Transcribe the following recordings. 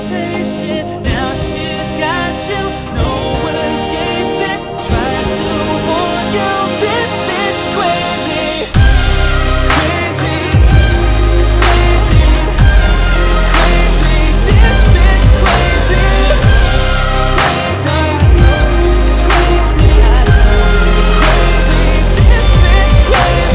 patient. Now she's got you, no escaping. Trying to warn you, this bitch crazy. Crazy, crazy, crazy. This bitch crazy. Crazy, crazy, crazy. This bitch crazy.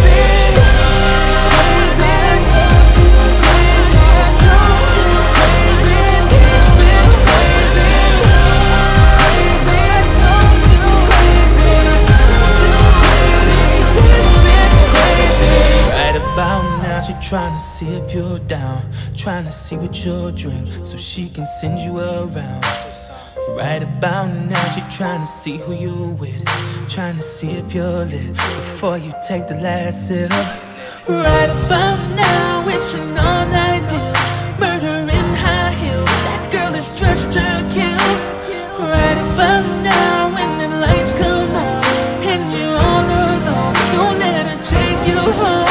Trying to see if you're down, trying to see what you'll drink so she can send you around. Right about now she trying to see who you with, trying to see if you're lit before you take the last sip. Right about now it's an all-night deal, murder in high heels, that girl is dressed to kill. Right about now when the lights come on and you're all alone, don't let her take you home.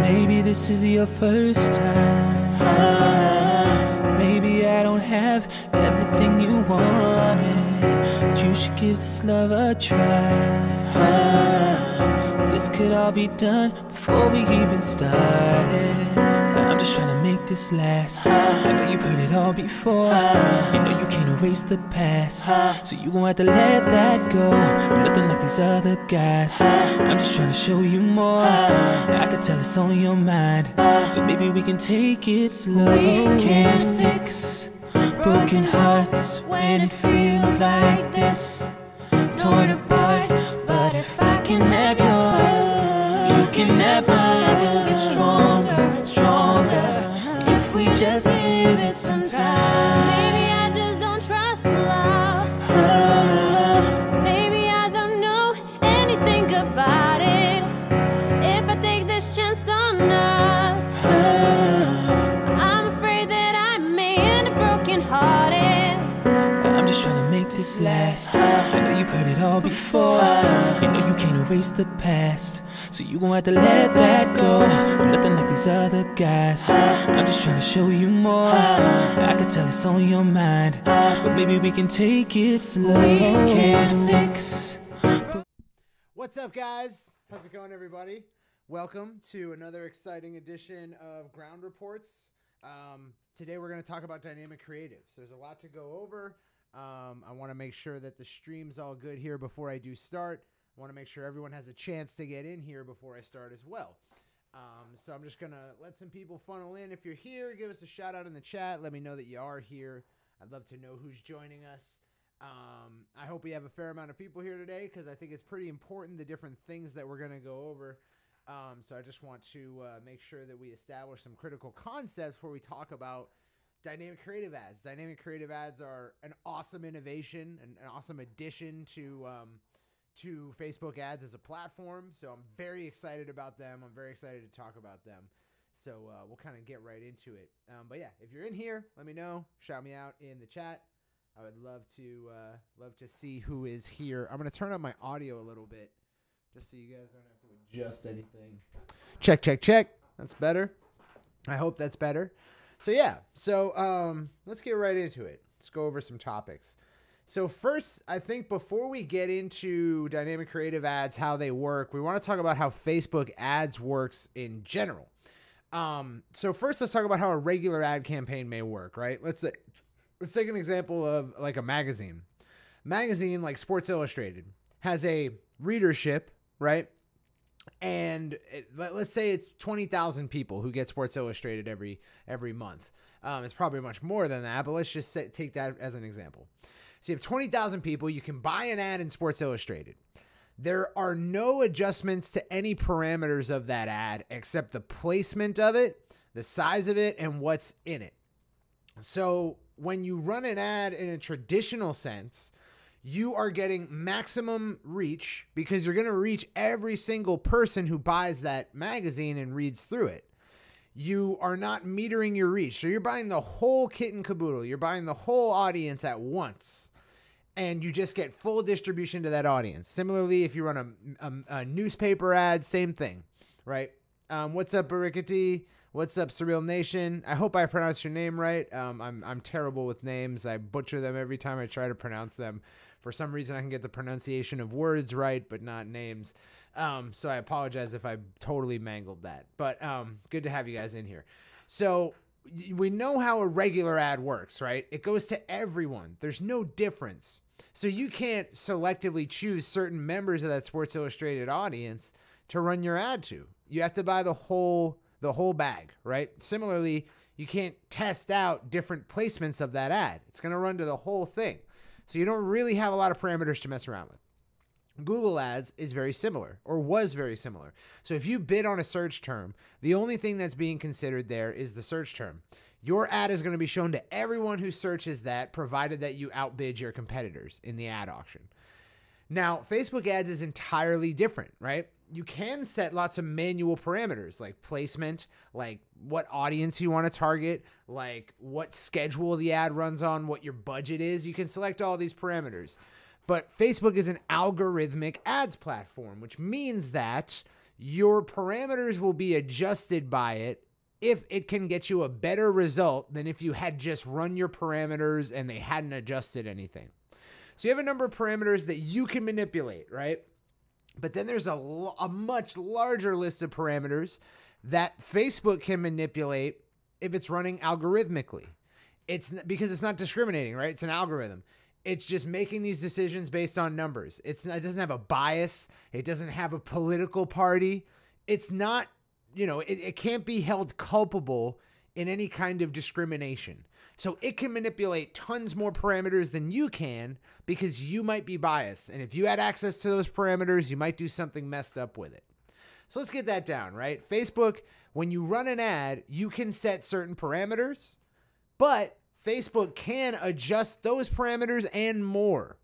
Maybe this is your first time. Maybe I don't have everything you wanted. You should give this love a try. This could all be done before we even started. I'm just trying to make this last. I know you've heard it all before. You know you can't erase the past, so you gon' have to let that go. I'm nothing like these other guys. I'm just trying to show you more. I can tell it's on your mind, so maybe we can take it slow. We can't fix broken hearts when it feels like this, torn apart. But if I can have yours, you can have mine. We'll get stronger, stronger if we just give it some time. Maybe I just don't trust love. Maybe I don't know anything about it. If I take this chance on us, I'm afraid that I may end up broken-hearted. I'm just trying to make this last. I know you've heard it all before. You know you can't erase the past, so you gon' have to let that go. I'm nothing like these other guys. I'm just trying to show you more. I can tell it's on your mind, but maybe we can take it slow. We can't fix. What's up, guys? How's it going, everybody? Welcome to another exciting edition of Ground Reports. Today we're going to talk about dynamic creatives. There's a lot to go over. I want to make sure that the stream's all good here before I do start. I want to make sure everyone has a chance to get in here before I start as well. So I'm just going to let some people funnel in. If you're here, give us a shout out in the chat. Let me know that you are here. I'd love to know who's joining us. I hope we have a fair amount of people here today because I think it's pretty important, the different things that we're going to go over. So I just want to make sure that we establish some critical concepts before we talk about dynamic creative ads. Dynamic creative ads are an awesome innovation, an awesome addition to Facebook ads as a platform. So I'm very excited about them. I'm very excited to talk about them. So we'll kind of get right into it. But yeah, if you're in here, let me know. Shout me out in the chat. I would love to see who is here. I'm going to turn up my audio a little bit just so you guys don't have to adjust anything. Check, check, check. That's better. I hope that's better. So yeah, let's get right into it. Let's go over some topics. So first, I think before we get into dynamic creative ads, how they work, we want to talk about how Facebook ads works in general. So first, let's talk about how a regular ad campaign may work, right? Let's take an example of like a magazine. Magazine like Sports Illustrated has a readership, right? And let's say it's 20,000 people who get Sports Illustrated every month. It's probably much more than that, but let's just take that as an example. So you have 20,000 people. You can buy an ad in Sports Illustrated. There are no adjustments to any parameters of that ad except the placement of it, the size of it, and what's in it. So when you run an ad in a traditional sense, you are getting maximum reach because you're going to reach every single person who buys that magazine and reads through it. You are not metering your reach. So you're buying the whole kit and caboodle. You're buying the whole audience at once, and you just get full distribution to that audience. Similarly, if you run a newspaper ad, same thing, right? What's up, Barikati? What's up, Surreal Nation? I hope I pronounced your name right. I'm terrible with names. I butcher them every time I try to pronounce them. For some reason, I can get the pronunciation of words right, but not names. So I apologize if I totally mangled that. But good to have you guys in here. So we know how a regular ad works, right? It goes to everyone. There's no difference. So you can't selectively choose certain members of that Sports Illustrated audience to run your ad to. You have to buy the whole bag, right? Similarly, you can't test out different placements of that ad. It's going to run to the whole thing. So you don't really have a lot of parameters to mess around with. Google Ads is very similar, or was very similar. So if you bid on a search term, the only thing that's being considered there is the search term. Your ad is going to be shown to everyone who searches that, provided that you outbid your competitors in the ad auction. Now, Facebook ads is entirely different, right? You can set lots of manual parameters like placement, like what audience you want to target, like what schedule the ad runs on, what your budget is. You can select all these parameters. But Facebook is an algorithmic ads platform, which means that your parameters will be adjusted by it if it can get you a better result than if you had just run your parameters and they hadn't adjusted anything. So you have a number of parameters that you can manipulate, right? But then there's a much larger list of parameters that Facebook can manipulate if it's running algorithmically. It's because it's not discriminating, right? It's an algorithm. It's just making these decisions based on numbers. It doesn't have a bias. It doesn't have a political party. It's not, it can't be held culpable in any kind of discrimination. So it can manipulate tons more parameters than you can because you might be biased. And if you had access to those parameters, you might do something messed up with it. So let's get that down, right? Facebook, when you run an ad, you can set certain parameters, but Facebook can adjust those parameters and more.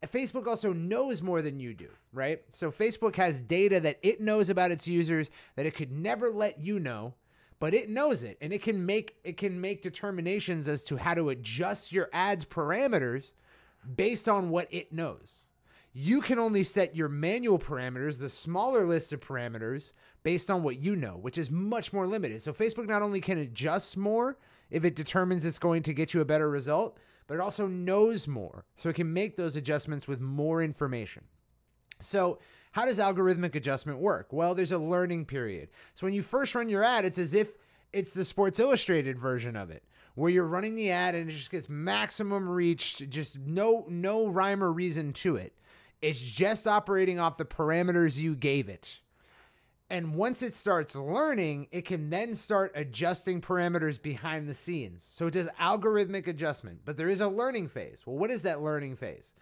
Facebook also knows more than you do, right? So Facebook has data that it knows about its users that it could never let you know, but it knows it, and it can make determinations as to how to adjust your ads parameters based on what it knows. You can only set your manual parameters, the smaller list of parameters, based on what you know, which is much more limited. So Facebook not only can adjust more if it determines it's going to get you a better result, but it also knows more. So it can make those adjustments with more information. So how does algorithmic adjustment work? Well, there's a learning period. So when you first run your ad, it's as if it's the Sports Illustrated version of it, where you're running the ad and it just gets maximum reach, just no rhyme or reason to it. It's just operating off the parameters you gave it. And once it starts learning, it can then start adjusting parameters behind the scenes. So it does algorithmic adjustment, but there is a learning phase. Well, what is that learning phase?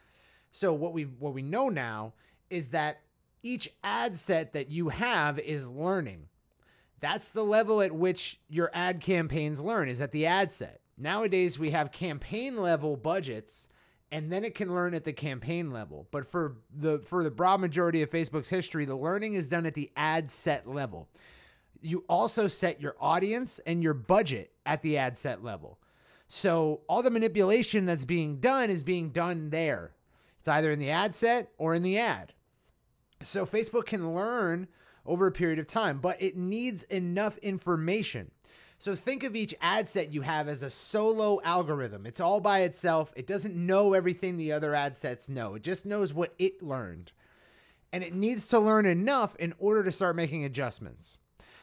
So what we know now is that each ad set that you have is learning. That's the level at which your ad campaigns learn, is at the ad set. Nowadays, we have campaign level budgets, and then it can learn at the campaign level. But for the broad majority of Facebook's history, the learning is done at the ad set level. You also set your audience and your budget at the ad set level. So all the manipulation that's being done is being done there. It's either in the ad set or in the ad. So Facebook can learn over a period of time, but it needs enough information. So think of each ad set you have as a solo algorithm. It's all by itself. It doesn't know everything the other ad sets know. It just knows what it learned. And it needs to learn enough in order to start making adjustments.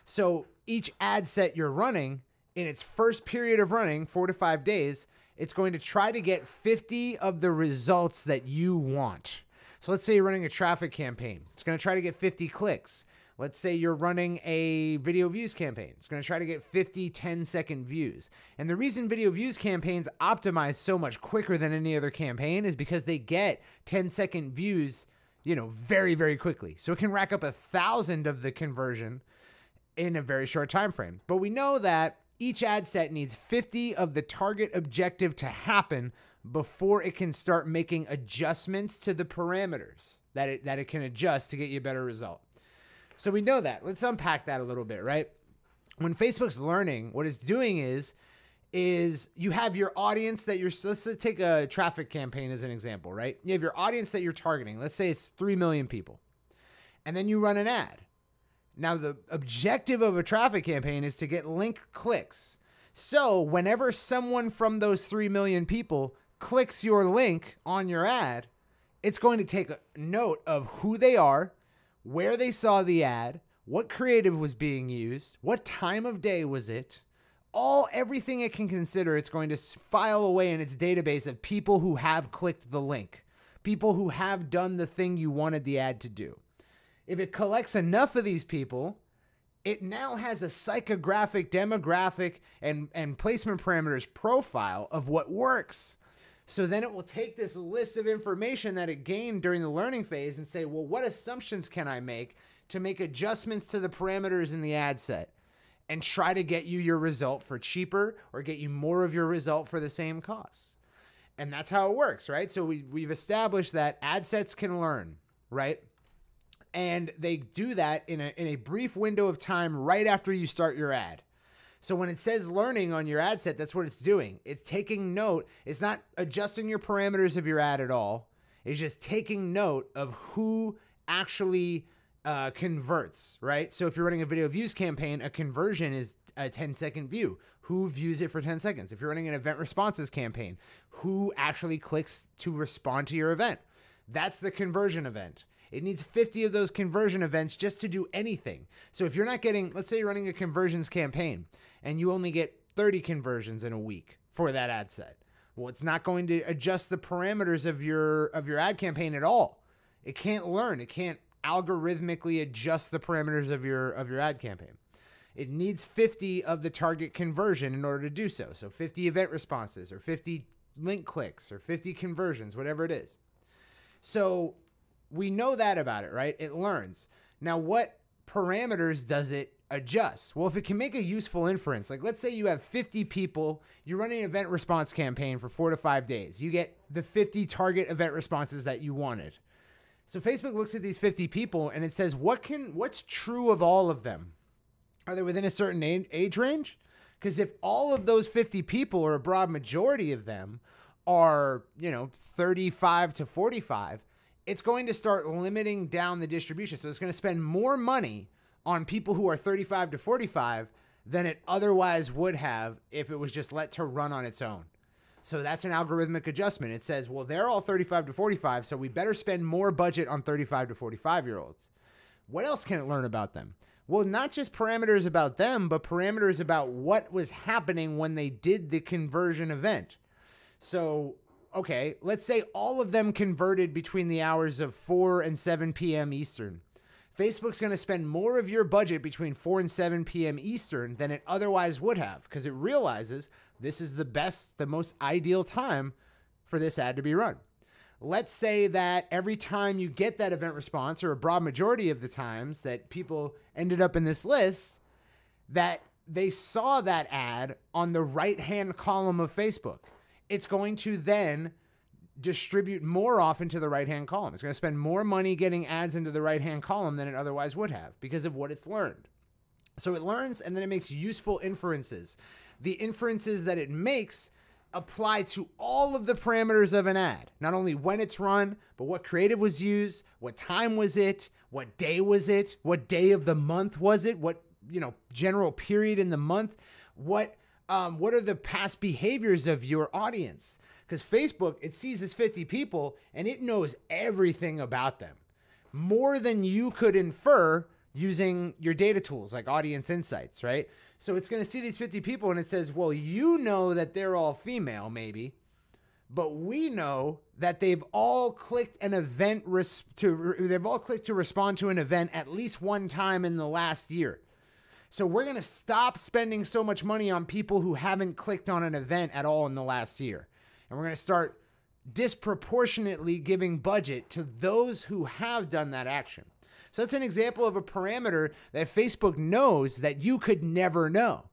So each ad set you're running, in its first period of running, 4 to 5 days, it's going to try to get 50 of the results that you want. So let's say you're running a traffic campaign. It's going to try to get 50 clicks. Let's say you're running a video views campaign. It's going to try to get 50 10-second views. And the reason video views campaigns optimize so much quicker than any other campaign is because they get 10-second views, very, very quickly. So it can rack up 1,000 of the conversion in a very short time frame. But we know that each ad set needs 50 of the target objective to happen before it can start making adjustments to the parameters that it can adjust to get you a better result. So we know that. Let's unpack that a little bit, right? When Facebook's learning, what it's doing is you have your audience that let's take a traffic campaign as an example, right? You have your audience that you're targeting. Let's say it's 3 million people. And then you run an ad. Now, the objective of a traffic campaign is to get link clicks. So whenever someone from those 3 million people clicks your link on your ad, it's going to take a note of who they are, where they saw the ad, what creative was being used, what time of day was it, everything it can consider, it's going to file away in its database of people who have clicked the link, people who have done the thing you wanted the ad to do. If it collects enough of these people, it now has a psychographic, demographic, and placement parameters profile of what works. So then it will take this list of information that it gained during the learning phase and say, well, what assumptions can I make to make adjustments to the parameters in the ad set and try to get you your result for cheaper or get you more of your result for the same cost? And that's how it works, right? So we've established that ad sets can learn, right? And they do that in a brief window of time right after you start your ad. So when it says learning on your ad set, that's what it's doing. It's taking note. It's not adjusting your parameters of your ad at all. It's just taking note of who actually converts, right? So if you're running a video views campaign, a conversion is a 10-second view. Who views it for 10 seconds? If you're running an event responses campaign, who actually clicks to respond to your event? That's the conversion event. It needs 50 of those conversion events just to do anything. So if you're not getting, let's say you're running a conversions campaign and you only get 30 conversions in a week for that ad set. Well, it's not going to adjust the parameters of your ad campaign at all. It can't learn. It can't algorithmically adjust the parameters of your ad campaign. It needs 50 of the target conversion in order to do so. So 50 event responses or 50 link clicks or 50 conversions, whatever it is. So we know that about it, right? It learns. Now, what parameters does it adjust? Well, if it can make a useful inference, like let's say you have 50 people, you're running an event response campaign for 4 to 5 days. You get the 50 target event responses that you wanted. So Facebook looks at these 50 people and it says, what's true of all of them? Are they within a certain age range? Because if all of those 50 people, or a broad majority of them, are, 35 to 45, it's going to start limiting down the distribution. So it's going to spend more money on people who are 35 to 45 than it otherwise would have if it was just let to run on its own. So that's an algorithmic adjustment. It says, well, they're all 35 to 45, so we better spend more budget on 35 to 45-year-olds. What else can it learn about them? Well, not just parameters about them, but parameters about what was happening when they did the conversion event. So, okay, let's say all of them converted between the hours of 4 and 7 p.m. Eastern. Facebook's going to spend more of your budget between 4 and 7 p.m. Eastern than it otherwise would have, because it realizes this is the most ideal time for this ad to be run. Let's say that every time you get that event response, or a broad majority of the times that people ended up in this list, that they saw that ad on the right-hand column of Facebook. It's going to then distribute more often to the right-hand column. It's going to spend more money getting ads into the right-hand column than it otherwise would have because of what it's learned. So it learns and then it makes useful inferences. The inferences that it makes apply to all of the parameters of an ad. Not only when it's run, but what creative was used, what time was it, what day was it, what day of the month was it, what, general period in the month, what are the past behaviors of your audience? Because Facebook, it sees this 50 people and it knows everything about them, more than you could infer using your data tools like Audience Insights, right? So it's going to see these 50 people and it says, well, you know that they're all female maybe, but we know that they've all clicked an event they've all clicked to respond to an event at least one time in the last year. So we're going to stop spending so much money on people who haven't clicked on an event at all in the last year. And we're going to start disproportionately giving budget to those who have done that action. So that's an example of a parameter that Facebook knows that you could never know.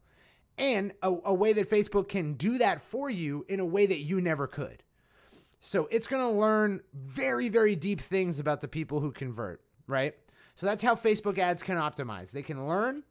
And a way that Facebook can do that for you in a way that you never could. So it's going to learn very, very deep things about the people who convert, right? So that's how Facebook ads can optimize. They can learn,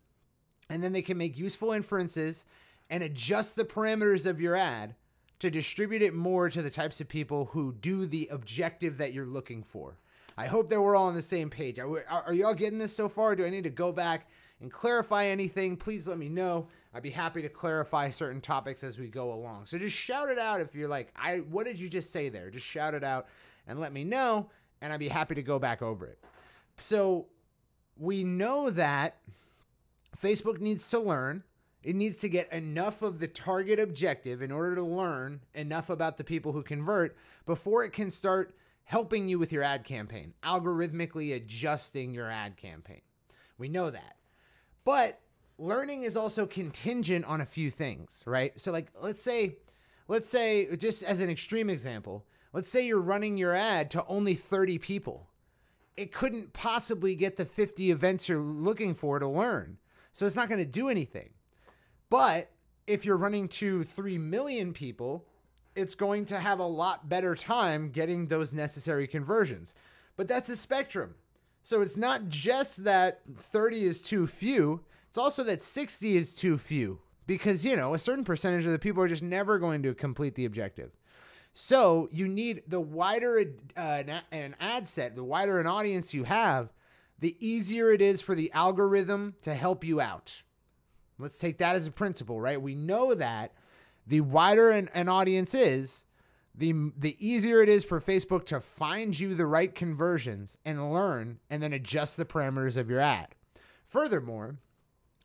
and then they can make useful inferences and adjust the parameters of your ad to distribute it more to the types of people who do the objective that you're looking for. I hope that we're all on the same page. Are y'all getting this so far? Do I need to go back and clarify anything? Please let me know. I'd be happy to clarify certain topics as we go along. So just shout it out if you're like, what did you just say there? Just shout it out and let me know, and I'd be happy to go back over it. So we know that Facebook needs to learn, It needs to get enough of the target objective in order to learn enough about the people who convert before it can start helping you with your ad campaign, algorithmically adjusting your ad campaign. We know that. But learning is also contingent on a few things, right? So like, let's say, just as an extreme example, let's say you're running your ad to only 30 people. It couldn't possibly get the 50 events you're looking for to learn. So it's not going to do anything. But if you're running to 3 million people, it's going to have a lot better time getting those necessary conversions. But that's a spectrum. So it's not just that 30 is too few. It's also that 60 is too few because, a certain percentage of the people are just never going to complete the objective. So you need the wider an ad set, the wider an audience you have, the easier it is for the algorithm to help you out. Let's take that as a principle, right? We know that the wider an audience is, the easier it is for Facebook to find you the right conversions and learn and then adjust the parameters of your ad. Furthermore,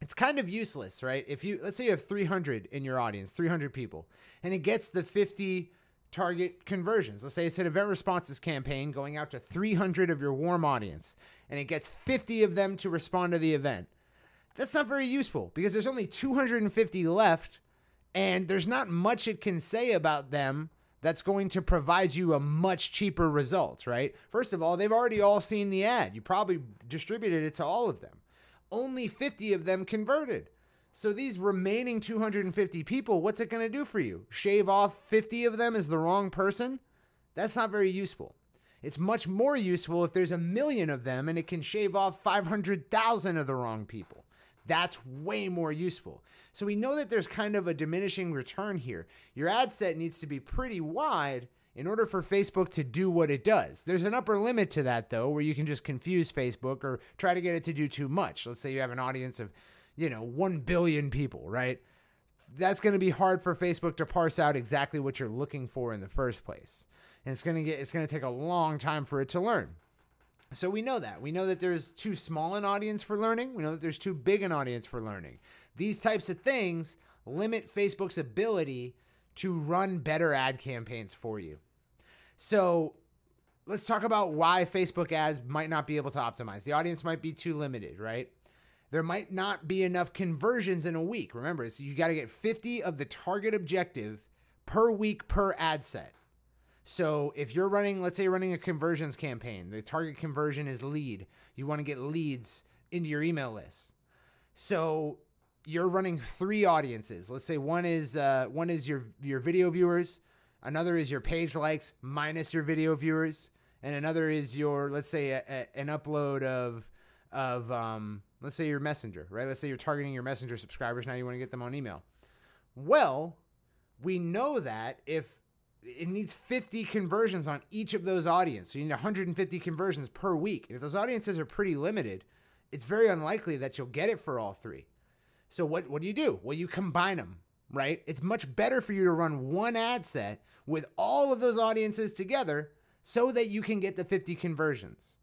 it's kind of useless, right? Let's say you have 300 in your audience, 300 people, and it gets the 50 target conversions. Let's say it's an event responses campaign going out to 300 of your warm audience, and it gets 50 of them to respond to the event. That's not very useful because there's only 250 left, and there's not much it can say about them that's going to provide you a much cheaper result, right? First of all, they've already all seen the ad. You probably distributed it to all of them. Only 50 of them converted. So these remaining 250 people, what's it going to do for you? Shave off 50 of them as the wrong person? That's not very useful. It's much more useful if there's 1 million of them and it can shave off 500,000 of the wrong people. That's way more useful. So we know that there's kind of a diminishing return here. Your ad set needs to be pretty wide in order for Facebook to do what it does. There's an upper limit to that, though, where you can just confuse Facebook or try to get it to do too much. Let's say you have an audience of, 1 billion people, right? That's going to be hard for Facebook to parse out exactly what you're looking for in the first place. And it's going to take a long time for it to learn. So we know that. We know that there's too small an audience for learning. We know that there's too big an audience for learning. These types of things limit Facebook's ability to run better ad campaigns for you. So let's talk about why Facebook ads might not be able to optimize. The audience might be too limited, right? There might not be enough conversions in a week. Remember, so you got to get 50 of the target objective per week per ad set. So if you're running, let's say you're running a conversions campaign, the target conversion is lead. You want to get leads into your email list. So you're running 3 audiences. Let's say one is your video viewers, another is your page likes minus your video viewers, and another is your, let's say an upload of let's say your messenger, right? Let's say you're targeting your messenger subscribers. Now you want to get them on email. Well, we know that if it needs 50 conversions on each of those audiences. So you need 150 conversions per week. And if those audiences are pretty limited, it's very unlikely that you'll get it for all 3. So what do you do? Well, you combine them, right? It's much better for you to run one ad set with all of those audiences together so that you can get the 50 conversions.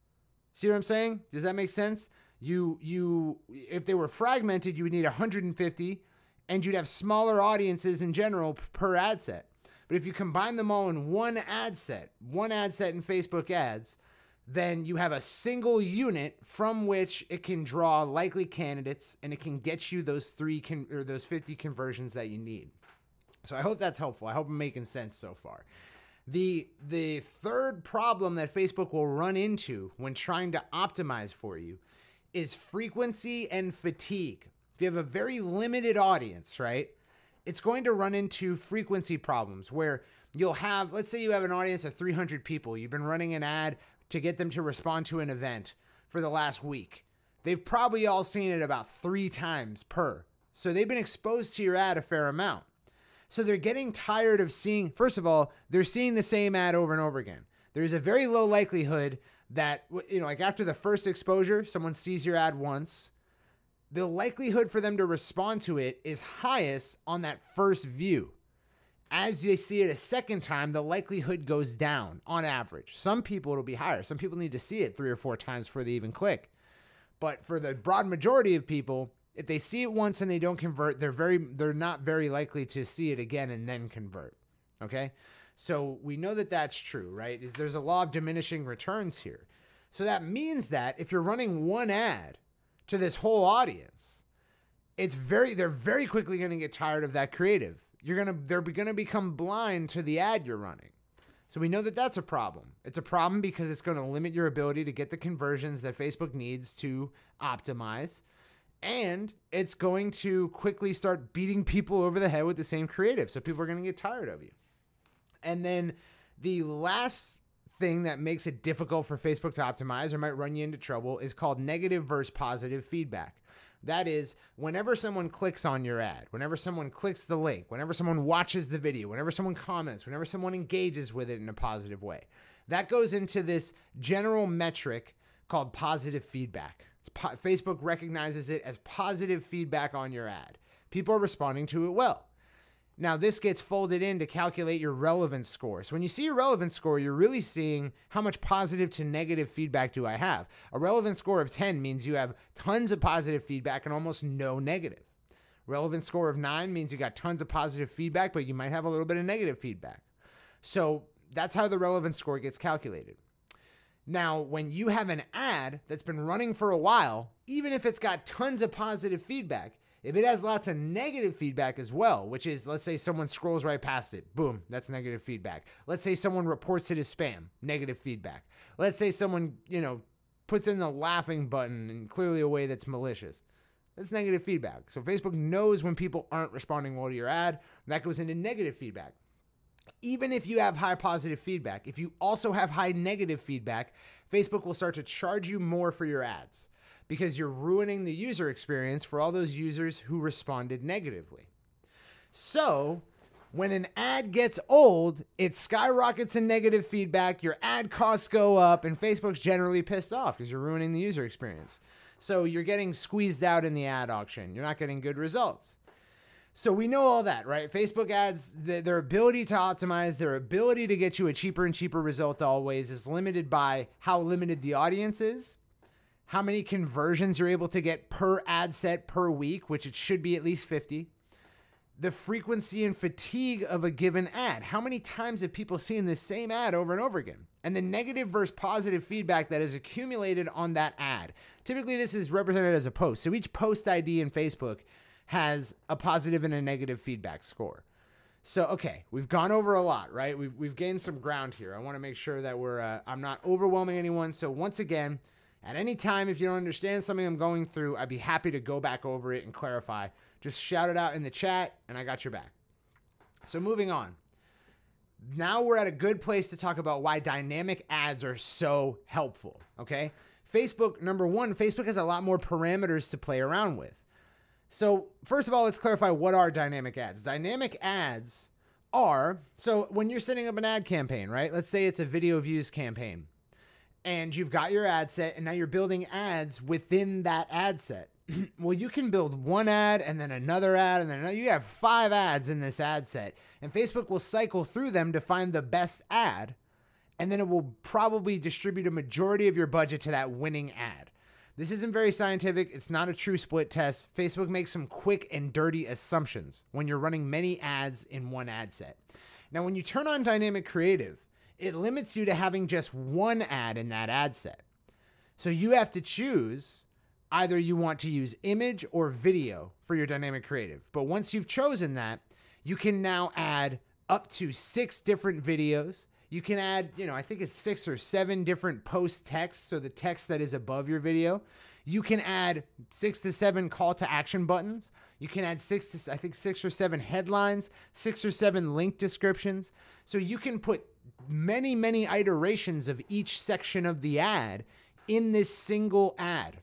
See what I'm saying? Does that make sense? If they were fragmented, you would need 150 and you'd have smaller audiences in general per ad set. But if you combine them all in one ad set in Facebook ads, then you have a single unit from which it can draw likely candidates and it can get you those 50 conversions that you need. So I hope that's helpful. I hope I'm making sense so far. The third problem that Facebook will run into when trying to optimize for you is frequency and fatigue. If you have a very limited audience, right? It's going to run into frequency problems where you'll have, let's say you have an audience of 300 people. You've been running an ad to get them to respond to an event for the last week. They've probably all seen it about 3 times per. So they've been exposed to your ad a fair amount. So they're getting tired of seeing, first of all, they're seeing the same ad over and over again. There's a very low likelihood that, like after the first exposure, someone sees your ad once. The likelihood for them to respond to it is highest on that first view. As they see it a second time, the likelihood goes down on average. Some people it'll be higher. Some people need to see it 3 or 4 times before they even click. But for the broad majority of people, If they see it once and they don't convert, they're not very likely to see it again and then convert. Okay? So we know that that's true, right? There's a law of diminishing returns here. So that means that if you're running one ad to this whole audience, they're very quickly going to get tired of that creative. They're going to become blind to the ad you're running. So we know that that's a problem. It's a problem because it's going to limit your ability to get the conversions that Facebook needs to optimize. And it's going to quickly start beating people over the head with the same creative. So people are going to get tired of you. And then the last thing that makes it difficult for Facebook to optimize or might run you into trouble is called negative versus positive feedback. That is, whenever someone clicks on your ad, whenever someone clicks the link, whenever someone watches the video, whenever someone comments, whenever someone engages with it in a positive way, that goes into this general metric called positive feedback. Facebook recognizes it as positive feedback on your ad. People are responding to it well. Now, this gets folded in to calculate your relevance score. So when you see your relevance score, you're really seeing how much positive to negative feedback do I have. A relevance score of 10 means you have tons of positive feedback and almost no negative. Relevance score of 9 means you got tons of positive feedback, but you might have a little bit of negative feedback. So that's how the relevance score gets calculated. Now, when you have an ad that's been running for a while, even if it's got tons of positive feedback, if it has lots of negative feedback as well, which is, let's say someone scrolls right past it, boom, that's negative feedback. Let's say someone reports it as spam, negative feedback. Let's say someone, puts in the laughing button in clearly a way that's malicious. That's negative feedback. So Facebook knows when people aren't responding well to your ad, and that goes into negative feedback. Even if you have high positive feedback, if you also have high negative feedback, Facebook will start to charge you more for your ads, because you're ruining the user experience for all those users who responded negatively. So when an ad gets old, it skyrockets in negative feedback, your ad costs go up, and Facebook's generally pissed off because you're ruining the user experience. So you're getting squeezed out in the ad auction. You're not getting good results. So we know all that, right? Facebook ads, their ability to optimize, their ability to get you a cheaper and cheaper result always is limited by how limited the audience is, how many conversions you're able to get per ad set per week, which it should be at least 50. The frequency and fatigue of a given ad. How many times have people seen the same ad over and over again? And the negative versus positive feedback that is accumulated on that ad. Typically, this is represented as a post. So each post ID in Facebook has a positive and a negative feedback score. So, okay, we've gone over a lot, right? We've gained some ground here. I want to make sure that I'm not overwhelming anyone. So once again, at any time, if you don't understand something I'm going through, I'd be happy to go back over it and clarify. Just shout it out in the chat, and I got your back. So moving on. Now we're at a good place to talk about why dynamic ads are so helpful, okay? Facebook, number one, Facebook has a lot more parameters to play around with. So first of all, let's clarify what are dynamic ads. Dynamic ads are, so when you're setting up an ad campaign, right? Let's say it's a video views campaign. And you've got your ad set, and now you're building ads within that ad set. Well, you can build one ad and then another ad and then another. You have 5 ads in this ad set, and Facebook will cycle through them to find the best ad, and then it will probably distribute a majority of your budget to that winning ad. This isn't very scientific. It's not a true split test. Facebook makes some quick and dirty assumptions when you're running many ads in one ad set. Now, when you turn on dynamic creative, it limits you to having just one ad in that ad set. So you have to choose either you want to use image or video for your dynamic creative. But once you've chosen that, you can now add up to 6 different videos. You can add, I think it's 6 or 7 different post texts, so the text that is above your video. You can add 6 to 7 call to action buttons. You can add 6 or 7 headlines, 6 or 7 link descriptions. So you can put many, many iterations of each section of the ad in this single ad.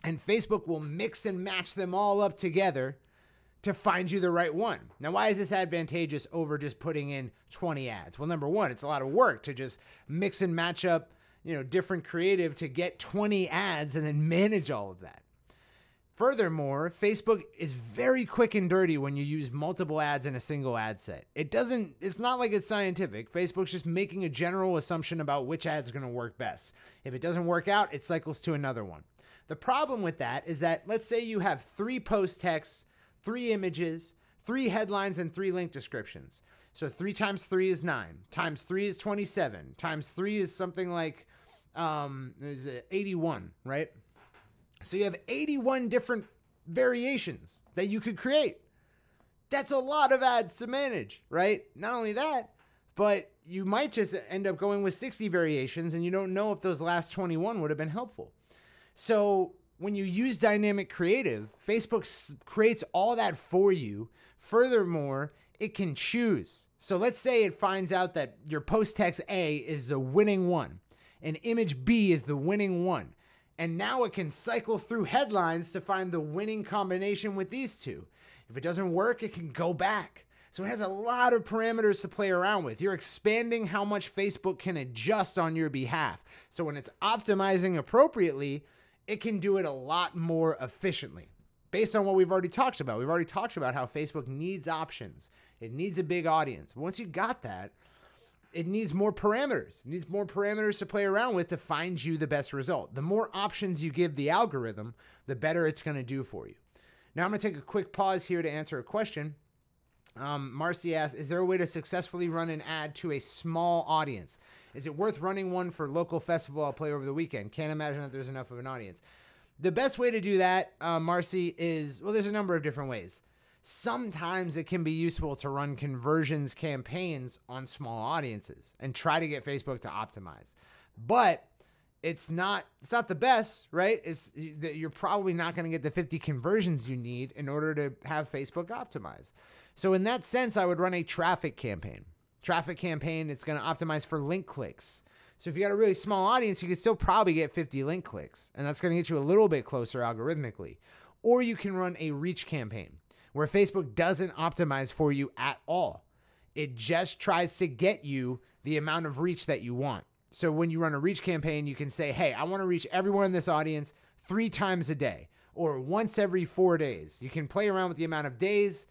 And Facebook will mix and match them all up together to find you the right one. Now, why is this advantageous over just putting in 20 ads? Well, number one, it's a lot of work to just mix and match up, different creative to get 20 ads and then manage all of that. Furthermore, Facebook is very quick and dirty when you use multiple ads in a single ad set. It's not like it's scientific. Facebook's just making a general assumption about which ad's going to work best. If it doesn't work out, it cycles to another one. The problem with that is that, let's say you have 3 post texts, 3 images, 3 headlines, and 3 link descriptions. So 3 times 3 is 9, times 3 is 27, times 3 is something like 81, right? So you have 81 different variations that you could create. That's a lot of ads to manage, right? Not only that, but you might just end up going with 60 variations and you don't know if those last 21 would have been helpful. So when you use dynamic creative, Facebook creates all that for you. Furthermore, it can choose. So let's say it finds out that your post text A is the winning one and image B is the winning one. And now it can cycle through headlines to find the winning combination with these two. If it doesn't work, it can go back. So it has a lot of parameters to play around with. You're expanding how much Facebook can adjust on your behalf. So when it's optimizing appropriately, it can do it a lot more efficiently. Based on what we've already talked about. We've already talked about how Facebook needs options. It needs a big audience. Once you got that, it needs more parameters. It needs more parameters to play around with to find you the best result. The more options you give the algorithm, the better it's going to do for you. Now I'm going to take a quick pause here to answer a question. Marcy asks, is there a way to successfully run an ad to a small audience? Is it worth running one for local festival I'll play over the weekend? Can't imagine that there's enough of an audience. The best way to do that, Marcy, is, well, there's a number of different ways. Sometimes it can be useful to run conversions campaigns on small audiences and try to get Facebook to optimize. But it's not the best, right? You're probably not going to get the 50 conversions you need in order to have Facebook optimize. So in that sense, I would run a traffic campaign. Traffic campaign, it's going to optimize for link clicks. So if you got a really small audience, you could still probably get 50 link clicks, and that's going to get you a little bit closer algorithmically. Or you can run a reach campaign where Facebook doesn't optimize for you at all. It just tries to get you the amount of reach that you want. So when you run a reach campaign, you can say, hey, I want to reach everyone in this audience 3 times a day or once every 4 days. You can play around with the amount of days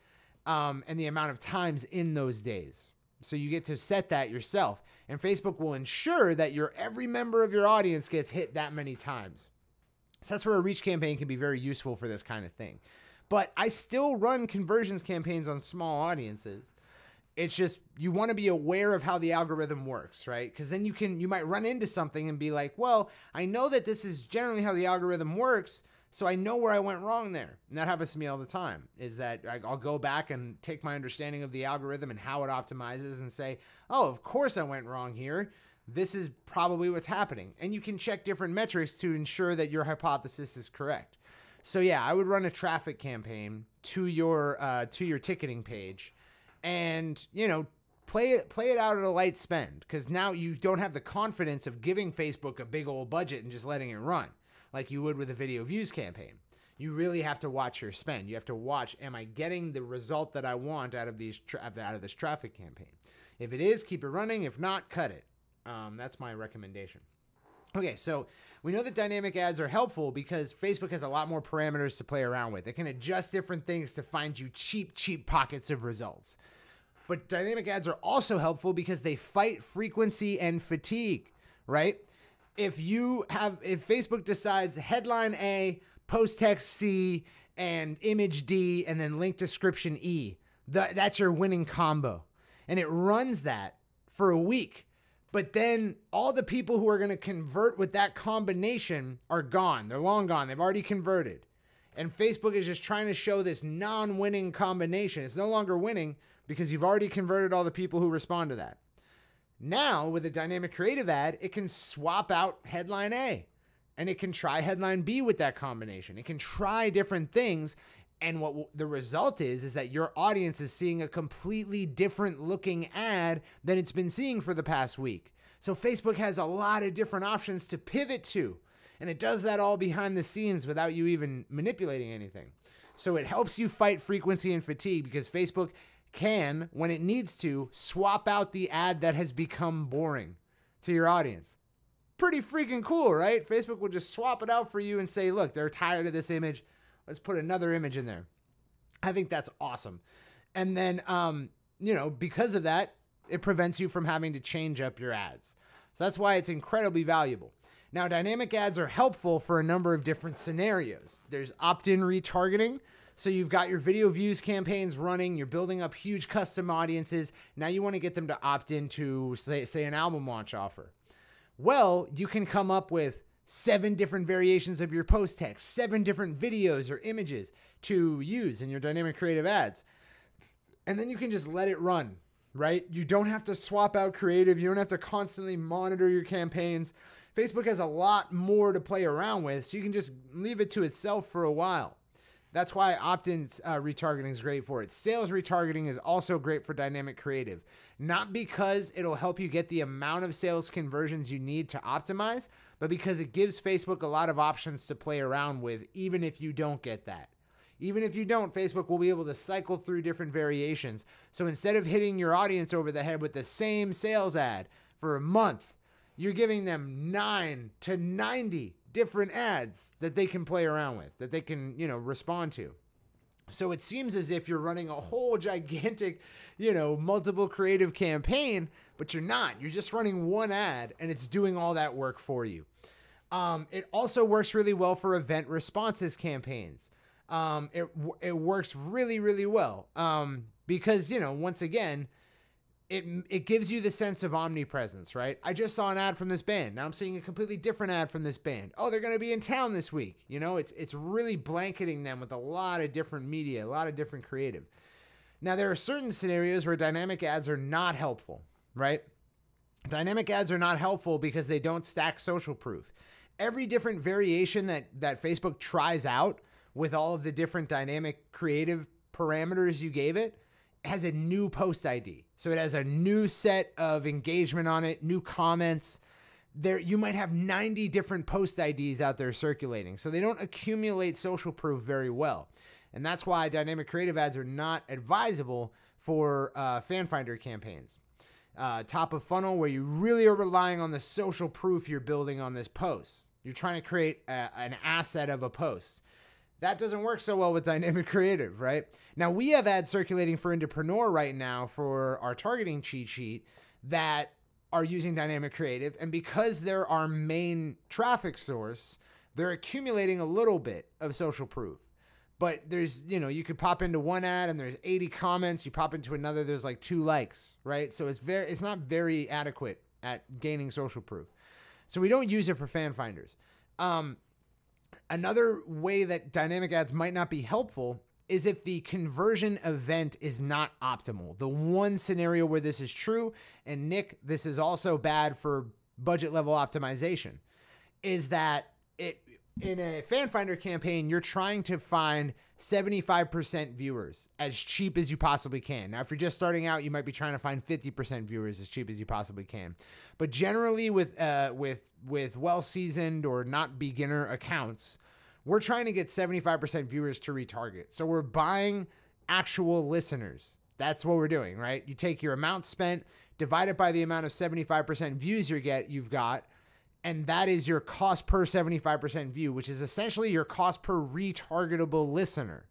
and the amount of times in those days. So you get to set that yourself. And Facebook will ensure that every member of your audience gets hit that many times. So that's where a reach campaign can be very useful for this kind of thing. But I still run conversions campaigns on small audiences. It's just you want to be aware of how the algorithm works, right? Because then you might run into something and be like, well, I know that this is generally how the algorithm works, so I know where I went wrong there. And that happens to me all the time, is that I'll go back and take my understanding of the algorithm and how it optimizes and say, oh, of course I went wrong here. This is probably what's happening. And you can check different metrics to ensure that your hypothesis is correct. So yeah, I would run a traffic campaign to your ticketing page, and play it out at a light spend, because now you don't have the confidence of giving Facebook a big old budget and just letting it run like you would with a video views campaign. You really have to watch your spend. You have to watch, am I getting the result that I want out of this traffic campaign? If it is, keep it running. If not, cut it. That's my recommendation. Okay, so we know that dynamic ads are helpful because Facebook has a lot more parameters to play around with. It can adjust different things to find you cheap pockets of results. But dynamic ads are also helpful because they fight frequency and fatigue, right? If Facebook decides headline A, post text C, and image D, and then link description E, that's your winning combo. And it runs that for a week. But then all the people who are going to convert with that combination are gone. They're long gone. They've already converted. And Facebook is just trying to show this non-winning combination. It's no longer winning because you've already converted all the people who respond to that. Now, with a dynamic creative ad, it can swap out headline A, and it can try headline B with that combination. It can try different things. And what the result is that your audience is seeing a completely different looking ad than it's been seeing for the past week. So Facebook has a lot of different options to pivot to, and it does that all behind the scenes without you even manipulating anything. So it helps you fight frequency and fatigue because Facebook can, when it needs to, swap out the ad that has become boring to your audience. Pretty freaking cool, right? Facebook will just swap it out for you and say, look, they're tired of this image. Let's put another image in there. I think that's awesome. And then, because of that, it prevents you from having to change up your ads. So that's why it's incredibly valuable. Now, dynamic ads are helpful for a number of different scenarios. There's opt-in retargeting. So you've got your video views campaigns running. You're building up huge custom audiences. Now you want to get them to opt into, say an album launch offer. Well, you can come up with 7 different variations of your post text, 7 different videos or images to use in your dynamic creative ads. And then you can just let it run, right? You don't have to swap out creative. You don't have to constantly monitor your campaigns. Facebook has a lot more to play around with, so you can just leave it to itself for a while. That's why opt-in retargeting is great for it. Sales retargeting is also great for dynamic creative. Not because it'll help you get the amount of sales conversions you need to optimize, but because it gives Facebook a lot of options to play around with, even if you don't get that. Even if you don't, Facebook will be able to cycle through different variations. So instead of hitting your audience over the head with the same sales ad for a month, you're giving them 9 to 90 different ads that they can play around with, that they can, respond to. So it seems as if you're running a whole gigantic, multiple creative campaign, but you're not. You're just running one ad and it's doing all that work for you. It also works really well for event responses campaigns. It works really, really well because, once again, it gives you the sense of omnipresence, right? I just saw an ad from this band. Now I'm seeing a completely different ad from this band. Oh, they're going to be in town this week. It's really blanketing them with a lot of different media, a lot of different creative. Now, there are certain scenarios where dynamic ads are not helpful, right? Dynamic ads are not helpful because they don't stack social proof. Every different variation that Facebook tries out with all of the different dynamic creative parameters you gave it has a new post ID. So it has a new set of engagement on it, new comments. There, you might have 90 different post IDs out there circulating. So they don't accumulate social proof very well. And that's why dynamic creative ads are not advisable for fan finder campaigns. Top of funnel, where you really are relying on the social proof you're building on this post. You're trying to create an asset of a post. That doesn't work so well with dynamic creative, right? Now, we have ads circulating for Entrepreneur right now for our targeting cheat sheet that are using dynamic creative. And because they're our main traffic source, they're accumulating a little bit of social proof. But there's, you could pop into one ad and there's 80 comments. You pop into another, there's like 2 likes, right? So it's not very adequate at gaining social proof. So we don't use it for fan finders. Another way that dynamic ads might not be helpful is if the conversion event is not optimal. The one scenario where this is true, and Nick, this is also bad for budget level optimization, is that in a fan finder campaign, you're trying to find 75% viewers as cheap as you possibly can. Now, if you're just starting out, you might be trying to find 50% viewers as cheap as you possibly can. But generally with well-seasoned or not beginner accounts, we're trying to get 75% viewers to retarget. So we're buying actual listeners. That's what we're doing, right? You take your amount spent, divide it by the amount of 75% views you've got, and that is your cost per 75% view, which is essentially your cost per retargetable listener.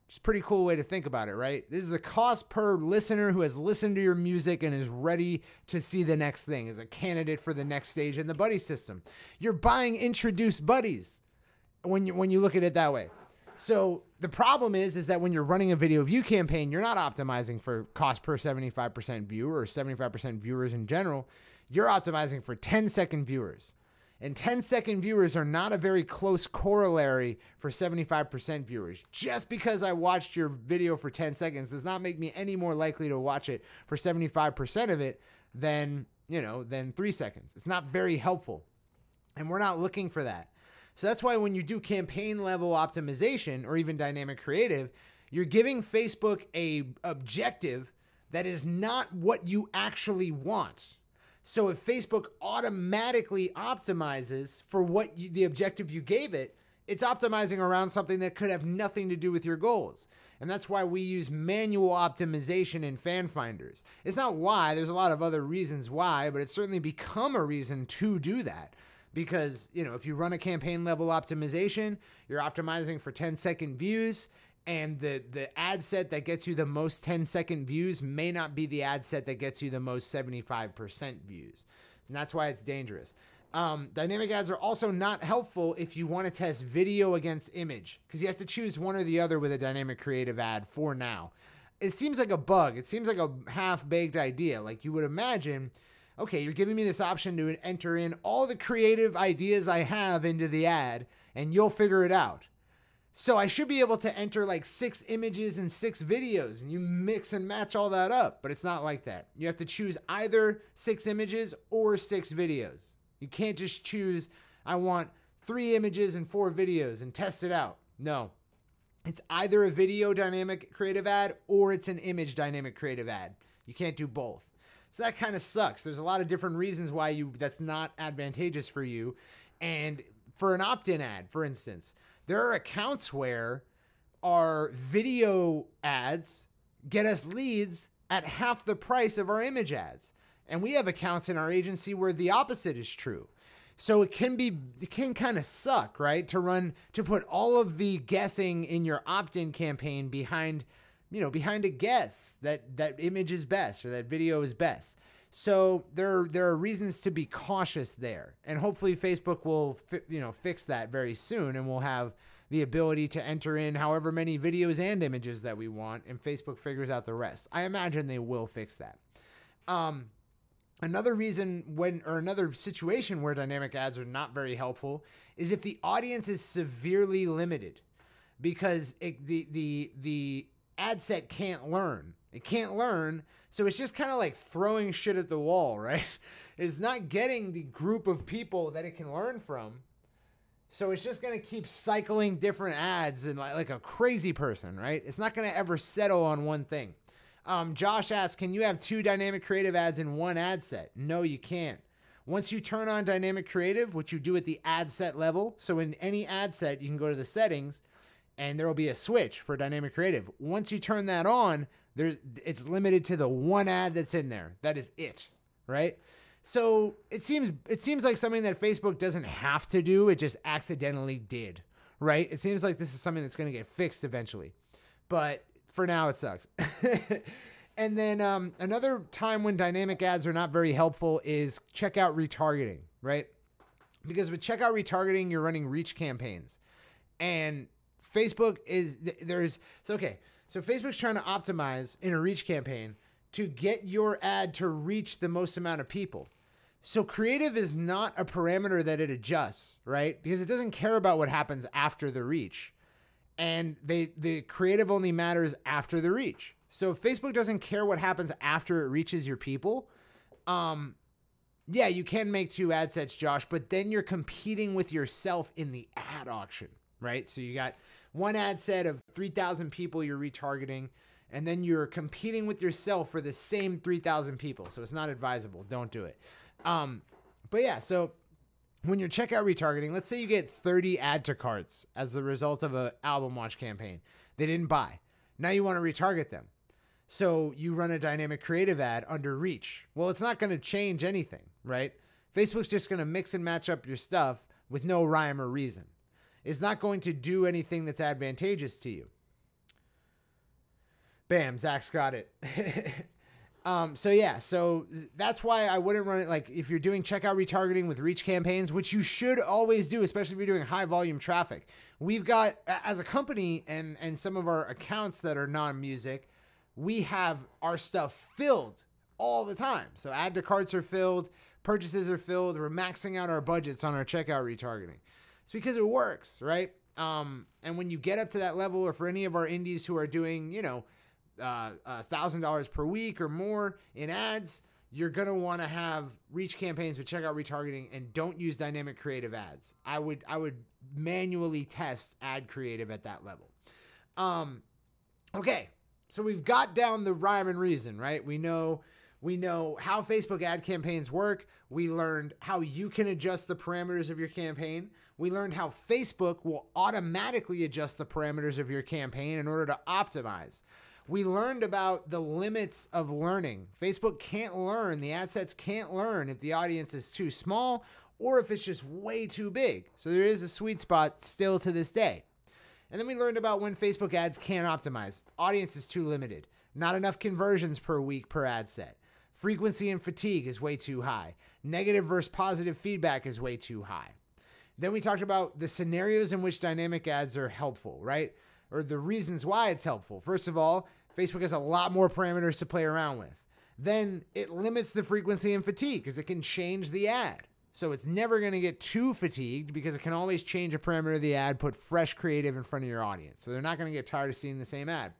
It's a pretty cool way to think about it, right? This is the cost per listener who has listened to your music and is ready to see the next thing, is a candidate for the next stage in the buddy system. You're buying introduced buddies when you look at it that way. So the problem is that when you're running a video view campaign, you're not optimizing for cost per 75% viewer or 75% viewers in general. You're optimizing for 10-second viewers. And 10-second viewers are not a very close corollary for 75% viewers. Just because I watched your video for 10 seconds does not make me any more likely to watch it for 75% of it than 3 seconds. It's not very helpful. And we're not looking for that. So that's why when you do campaign level optimization or even dynamic creative, you're giving Facebook a objective that is not what you actually want. So if Facebook automatically optimizes for the objective you gave it, it's optimizing around something that could have nothing to do with your goals. And that's why we use manual optimization in fan finders. It's not why, there's a lot of other reasons why, but it's certainly become a reason to do that. because, if you run a campaign level optimization, you're optimizing for 10-second views, and the ad set that gets you the most 10-second views may not be the ad set that gets you the most 75% views. And that's why it's dangerous. Dynamic ads are also not helpful if you want to test video against image, because you have to choose one or the other with a dynamic creative ad for now. It seems like a bug. It seems like a half-baked idea. Like, you would imagine, okay, you're giving me this option to enter in all the creative ideas I have into the ad, and you'll figure it out. So I should be able to enter like 6 images and 6 videos, and you mix and match all that up. But it's not like that. You have to choose either 6 images or 6 videos. You can't just choose, I want 3 images and 4 videos and test it out. No. It's either a video dynamic creative ad or it's an image dynamic creative ad. You can't do both. So that kind of sucks. There's a lot of different reasons why that's not advantageous for you. And for an opt-in ad, for instance, there are accounts where our video ads get us leads at half the price of our image ads. And we have accounts in our agency where the opposite is true. So it can kind of suck, right? To put all of the guessing in your opt-in campaign behind a guess that image is best or that video is best. So there are reasons to be cautious there. And hopefully Facebook will fix that very soon, and we'll have the ability to enter in however many videos and images that we want, and Facebook figures out the rest. I imagine they will fix that. Another situation where dynamic ads are not very helpful is if the audience is severely limited, because the ad set can't learn. It can't learn, so it's just kind of like throwing shit at the wall, right? It's not getting the group of people that it can learn from, so it's just going to keep cycling different ads and like a crazy person, right? It's not going to ever settle on one thing. Josh asks, can you have 2 dynamic creative ads in one ad set? No, you can't. Once you turn on dynamic creative, which you do at the ad set level, so in any ad set, you can go to the settings and there will be a switch for dynamic creative. Once you turn that on, it's limited to the one ad that's in there. That is it, right? So it seems like something that Facebook doesn't have to do. It just accidentally did, right? It seems like this is something that's going to get fixed eventually. But for now, it sucks. And then another time when dynamic ads are not very helpful is checkout retargeting, right? Because with checkout retargeting, you're running reach campaigns. And Facebook so Facebook's trying to optimize in a reach campaign to get your ad to reach the most amount of people. So creative is not a parameter that it adjusts, right? Because it doesn't care about what happens after the reach. And the creative only matters after the reach. So if Facebook doesn't care what happens after it reaches your people, you can make 2 ad sets, Josh, but then you're competing with yourself in the ad auction, right? So you got one ad set of 3,000 people you're retargeting, and then you're competing with yourself for the same 3,000 people. So it's not advisable. Don't do it. So when you're checkout retargeting, let's say you get 30 add to carts as a result of an album launch campaign. They didn't buy. Now you want to retarget them. So you run a dynamic creative ad under reach. Well, it's not going to change anything, right? Facebook's just going to mix and match up your stuff with no rhyme or reason. It's not going to do anything that's advantageous to you. Bam, Zach's got it. So that's why I wouldn't run it. Like if you're doing checkout retargeting with reach campaigns, which you should always do, especially if you're doing high volume traffic. We've got, as a company and some of our accounts that are non-music, we have our stuff filled all the time. So add to carts are filled, purchases are filled. We're maxing out our budgets on our checkout retargeting. It's because it works, right? And when you get up to that level, or for any of our indies who are doing, $1,000 per week or more in ads, you're going to want to have reach campaigns with checkout retargeting, and don't use dynamic creative ads. I would manually test ad creative at that level. Okay. So we've got down the rhyme and reason, right? We know how Facebook ad campaigns work. We learned how you can adjust the parameters of your campaign. We learned how Facebook will automatically adjust the parameters of your campaign in order to optimize. We learned about the limits of learning. Facebook can't learn, the ad sets can't learn if the audience is too small or if it's just way too big. So there is a sweet spot still to this day. And then we learned about when Facebook ads can't optimize. Audience is too limited. Not enough conversions per week per ad set. Frequency and fatigue is way too high. Negative versus positive feedback is way too high. Then we talked about the scenarios in which dynamic ads are helpful, right? Or the reasons why it's helpful. First of all, Facebook has a lot more parameters to play around with. Then it limits the frequency and fatigue because it can change the ad. So it's never going to get too fatigued because it can always change a parameter of the ad, put fresh creative in front of your audience. So they're not going to get tired of seeing the same ad.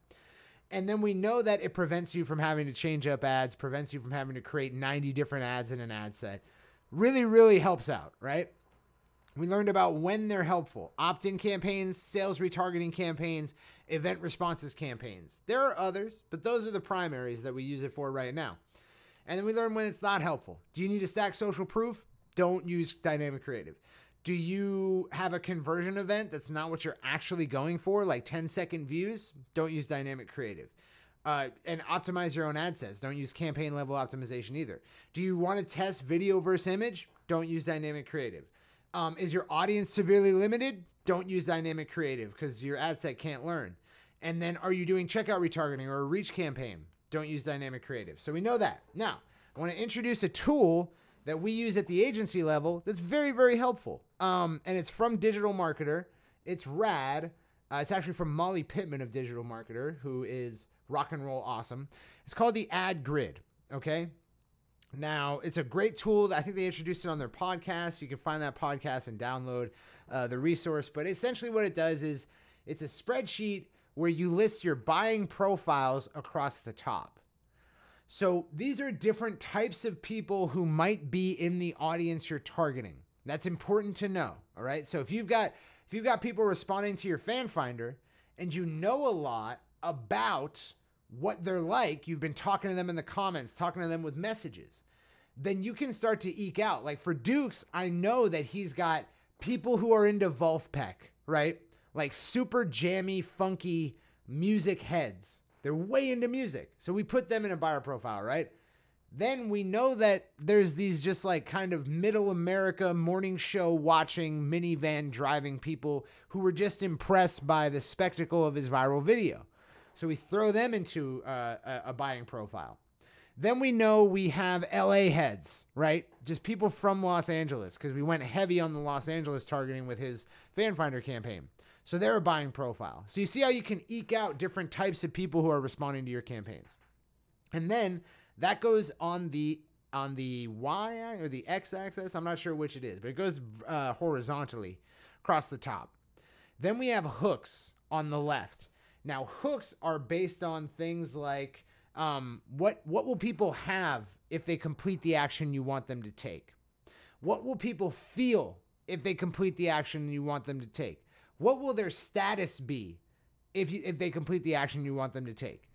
And then we know that it prevents you from having to change up ads, prevents you from having to create 90 different ads in an ad set. Really, really helps out, right? We learned about when they're helpful. Opt-in campaigns, sales retargeting campaigns, event responses campaigns. There are others, but those are the primaries that we use it for right now. And then we learned when it's not helpful. Do you need to stack social proof? Don't use dynamic creative. Do you have a conversion event that's not what you're actually going for, like 10-second views? Don't use dynamic creative. And optimize your own ad sets. Don't use campaign level optimization either. Do you want to test video versus image? Don't use dynamic creative. Is your audience severely limited? Don't use dynamic creative because your ad set can't learn. And then are you doing checkout retargeting or a reach campaign? Don't use dynamic creative. So we know that. Now, I want to introduce a tool that we use at the agency level that's very, very helpful. And it's from Digital Marketer. It's rad. It's actually from Molly Pittman of Digital Marketer, who is rock and roll awesome. It's called the Ad Grid, okay? Now, it's a great tool. I think they introduced it on their podcast. You can find that podcast and download the resource. But essentially what it does is it's a spreadsheet where you list your buying profiles across the top. So these are different types of people who might be in the audience you're targeting. That's important to know, all right? So if you've got people responding to your fan finder and you know a lot about what they're like, you've been talking to them in the comments, talking to them with messages, then you can start to eke out. Like for Dukes, I know that he's got people who are into Vulfpeck, right? Like super jammy, funky music heads. They're way into music. So we put them in a buyer profile, right? Then we know that there's these just like kind of middle America morning show watching, minivan driving people who were just impressed by the spectacle of his viral video. So we throw them into a buying profile. Then we know we have LA heads, right? Just people from Los Angeles because we went heavy on the Los Angeles targeting with his fan finder campaign. So they're a buying profile. So you see how you can eke out different types of people who are responding to your campaigns. And then that goes on the Y or the X axis. I'm not sure which it is, but it goes horizontally across the top. Then we have hooks on the left. Now, hooks are based on things like what will people have if they complete the action you want them to take? What will people feel if they complete the action you want them to take? What will their status be if they complete the action you want them to take?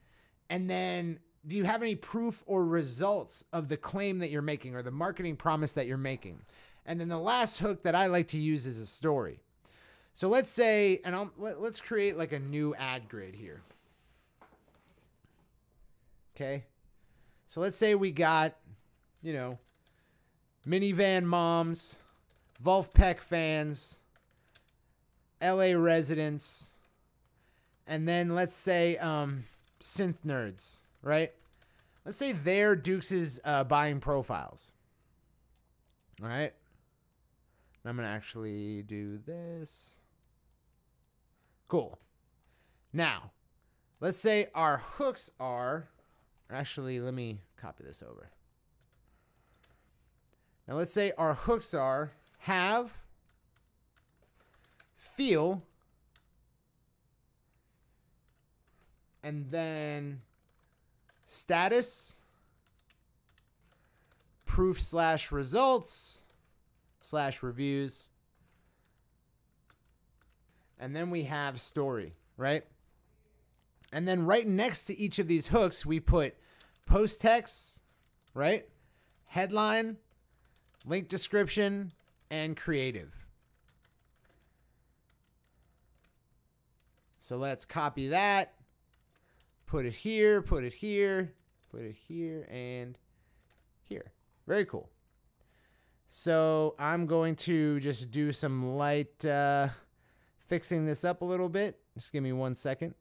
And then do you have any proof or results of the claim that you're making or the marketing promise that you're making? And then the last hook that I like to use is a story. So let's say, and let's create like a new ad grid here. Okay. So let's say we got, minivan moms, Vulfpeck fans, LA residents, and then let's say synth nerds, right? Let's say they're Dukes' buying profiles. All right. I'm going to actually do this. Cool. Now, let's say our hooks are, actually, let me copy this over. Now, let's say our hooks are have, feel, and then status, proof / results / reviews. And then we have story, right? And then right next to each of these hooks, we put post text, right? Headline, link description, and creative. So let's copy that, put it here, put it here, put it here, and here. Very cool. So I'm going to just do some light fixing this up a little bit. Just give me 1 second.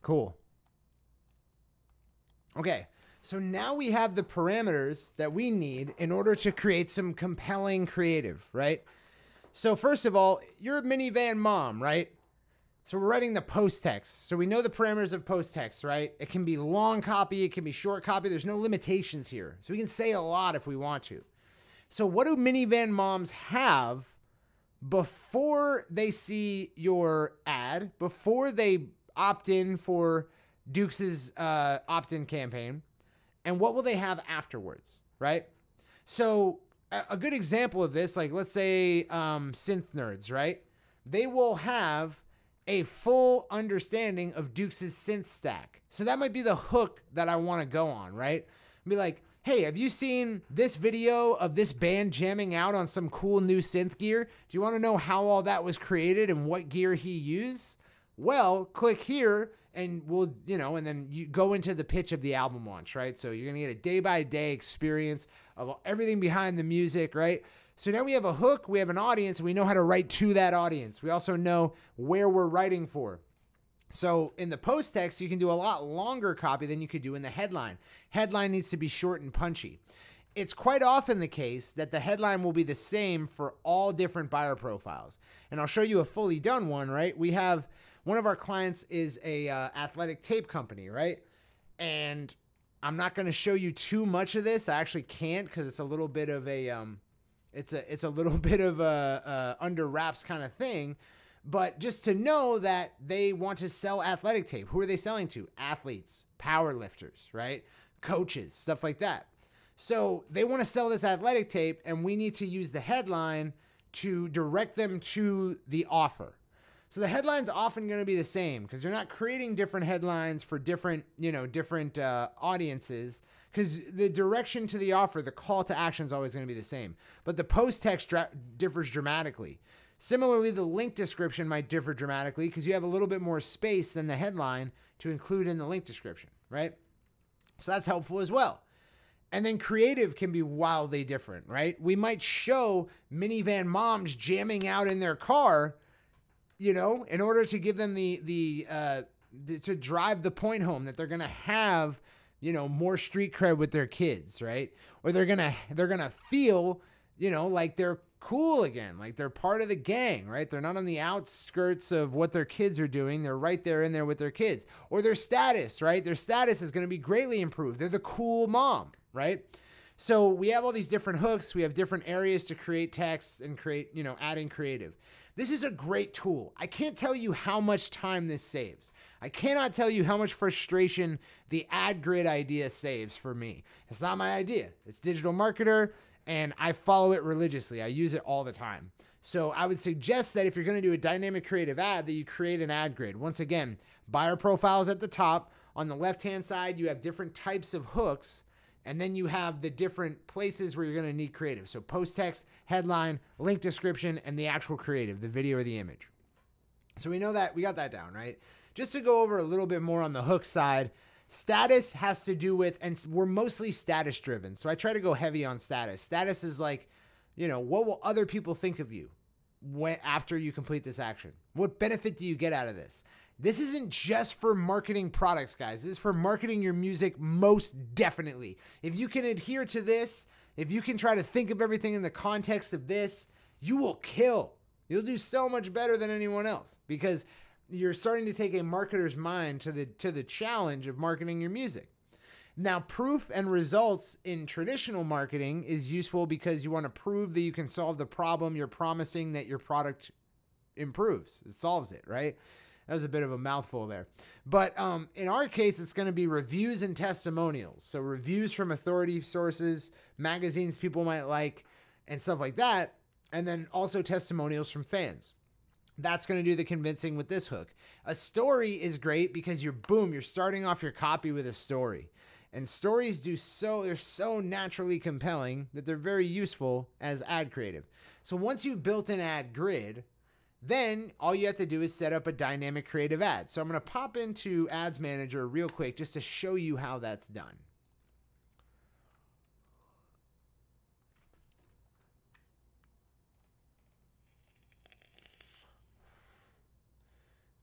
Cool. Okay, so now we have the parameters that we need in order to create some compelling creative, right? So first of all, you're a minivan mom, right? So we're writing the post text. So we know the parameters of post text, right? It can be long copy, it can be short copy. There's no limitations here. So we can say a lot if we want to. So what do minivan moms have before they see your ad, before they opt in for Dukes' opt-in campaign, and what will they have afterwards, right? So a good example of this, like let's say synth nerds, right? They will have a full understanding of Dukes' synth stack. So that might be the hook that I want to go on, right? Be like, hey, have you seen this video of this band jamming out on some cool new synth gear? Do you want to know how all that was created and what gear he used? Well, click here and we'll, and then you go into the pitch of the album launch, right? So you're going to get a day-by-day experience of everything behind the music, right? So now we have a hook, we have an audience, and we know how to write to that audience. We also know where we're writing for. So in the post text, you can do a lot longer copy than you could do in the headline. Headline needs to be short and punchy. It's quite often the case that the headline will be the same for all different buyer profiles. And I'll show you a fully done one, right? We have one of our clients is a athletic tape company, right? And I'm not going to show you too much of this. I actually can't because it's a little bit of a it's a little bit of a under wraps kind of thing. But just to know that they want to sell athletic tape. Who are they selling to? Athletes, power lifters, right? Coaches, stuff like that. So they want to sell this athletic tape, and we need to use the headline to direct them to the offer. So the headline's often going to be the same because you're not creating different headlines for different audiences, because the direction to the offer, the call to action is always going to be the same. But the post text differs dramatically. Similarly, the link description might differ dramatically because you have a little bit more space than the headline to include in the link description, right? So that's helpful as well. And then creative can be wildly different, right? We might show minivan moms jamming out in their car, in order to give them to drive the point home that they're going to have, more street cred with their kids, right? Or they're going to feel, like they're cool again, like they're part of the gang, right? They're not on the outskirts of what their kids are doing. They're right there in there with their kids. Or their status, right? Their status is going to be greatly improved. They're the cool mom, right? So we have all these different hooks. We have different areas to create text and create, adding creative. This is a great tool. I can't tell you how much time this saves. I cannot tell you how much frustration the ad grid idea saves for me. It's not my idea. It's Digital Marketer, and I follow it religiously. I use it all the time. So I would suggest that if you're going to do a dynamic creative ad, that you create an ad grid. Once again, buyer profiles at the top. On the left-hand side, you have different types of hooks, and then you have the different places where you're going to need creative. So post text, headline, link description, and the actual creative, the video or the image. So we know that we got that down, right? Just to go over a little bit more on the hook side, status has to do with, and we're mostly status driven. So I try to go heavy on status. Status is like, what will other people think of you after you complete this action? What benefit do you get out of this? This isn't just for marketing products, guys. This is for marketing your music most definitely. If you can adhere to this, if you can try to think of everything in the context of this, you will kill. You'll do so much better than anyone else because you're starting to take a marketer's mind to the challenge of marketing your music. Now, proof and results in traditional marketing is useful because you want to prove that you can solve the problem you're promising that your product improves. It solves it, right? That was a bit of a mouthful there. But in our case, it's going to be reviews and testimonials. So reviews from authority sources, magazines people might like, and stuff like that. And then also testimonials from fans. That's going to do the convincing with this hook. A story is great because you're starting off your copy with a story. And stories they're so naturally compelling that they're very useful as ad creative. So once you've built an ad grid, Then all you have to do is set up a dynamic creative ad. So I'm going to pop into Ads Manager real quick just to show you how that's done.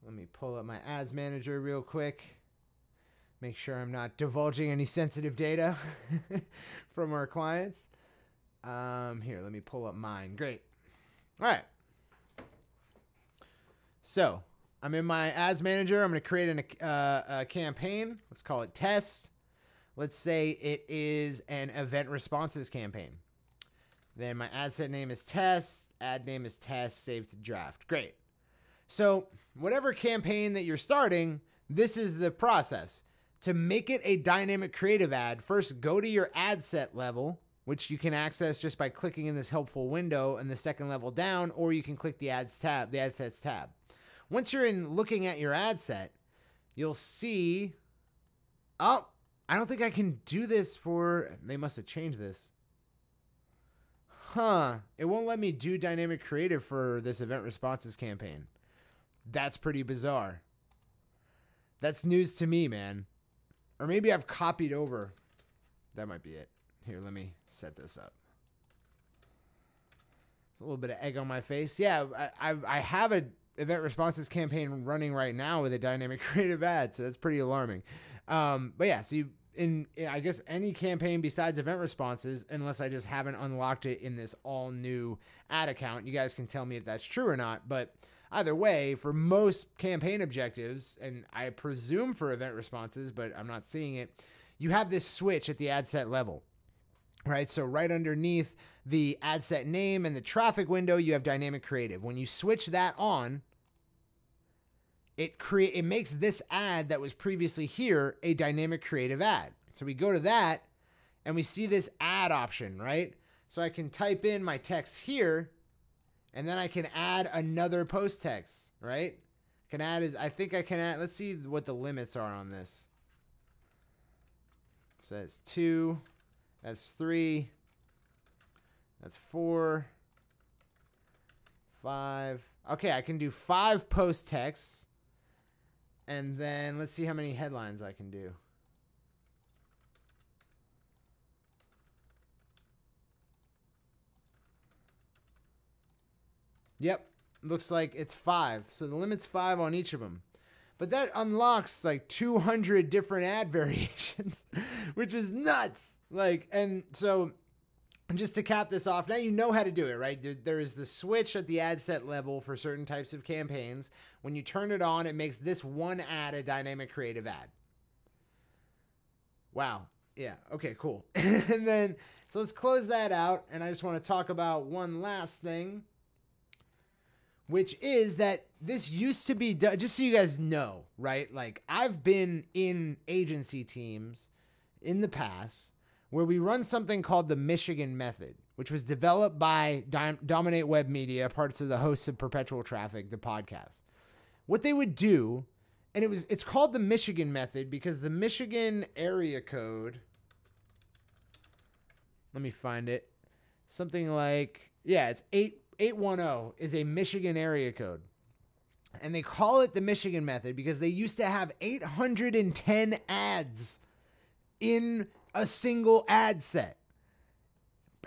Let me pull up my Ads Manager real quick. Make sure I'm not divulging any sensitive data from our clients. Here, let me pull up mine. Great. All right. So I'm in my Ads Manager. I'm going to create a campaign. Let's call it test. Let's say it is an event responses campaign. Then my ad set name is test. Ad name is test. Save to draft. Great. So whatever campaign that you're starting, this is the process. To make it a dynamic creative ad, first go to your ad set level, which you can access just by clicking in this helpful window in the second level down, or you can click the ads tab, the ad sets tab. Once you're in looking at your ad set, you'll see, oh, I don't think I can do this for, they must have changed this. It won't let me do dynamic creative for this event responses campaign. That's pretty bizarre. That's news to me, man. Or maybe I've copied over. That might be it. Here, let me set this up. It's a little bit of egg on my face. Yeah, I have a event responses campaign running right now with a dynamic creative ad, so that's pretty alarming. But yeah, so you in I guess any campaign besides event responses, unless I just haven't unlocked it in this all new ad account. You guys can tell me if that's true or not, but either way, for most campaign objectives, and I presume for event responses, but I'm not seeing it, you have this switch at the ad set level, right? So right underneath the ad set name and the traffic window, you have dynamic creative. When you switch that on, it makes this ad that was previously here a dynamic creative ad. So we go to that and we see this ad option, right? So I can type in my text here, and then I can add another post text, right? I think I can add, let's see what the limits are on this. So that's 2, that's 3, that's 4, 5. Okay, I can do 5 post texts. And then let's see how many headlines I can do. Yep, looks like it's 5. So the limit's 5 on each of them. But that unlocks like 200 different ad variations, which is nuts. And so just to cap this off, now you know how to do it, right? There is the switch at the ad set level for certain types of campaigns. When you turn it on, it makes this one ad a dynamic creative ad. Wow. Yeah. Okay, cool. And then, so let's close that out. And I just want to talk about one last thing, which is that this used to be done, just so you guys know, right? Like I've been in agency teams in the past where we run something called the Michigan Method, which was developed by Dominate Web Media, parts of the hosts of Perpetual Traffic, the podcast. What they would do, and it's called the Michigan Method because the Michigan area code, let me find it, something like, yeah, it's 810 is a Michigan area code. And they call it the Michigan Method because they used to have 810 ads in a single ad set.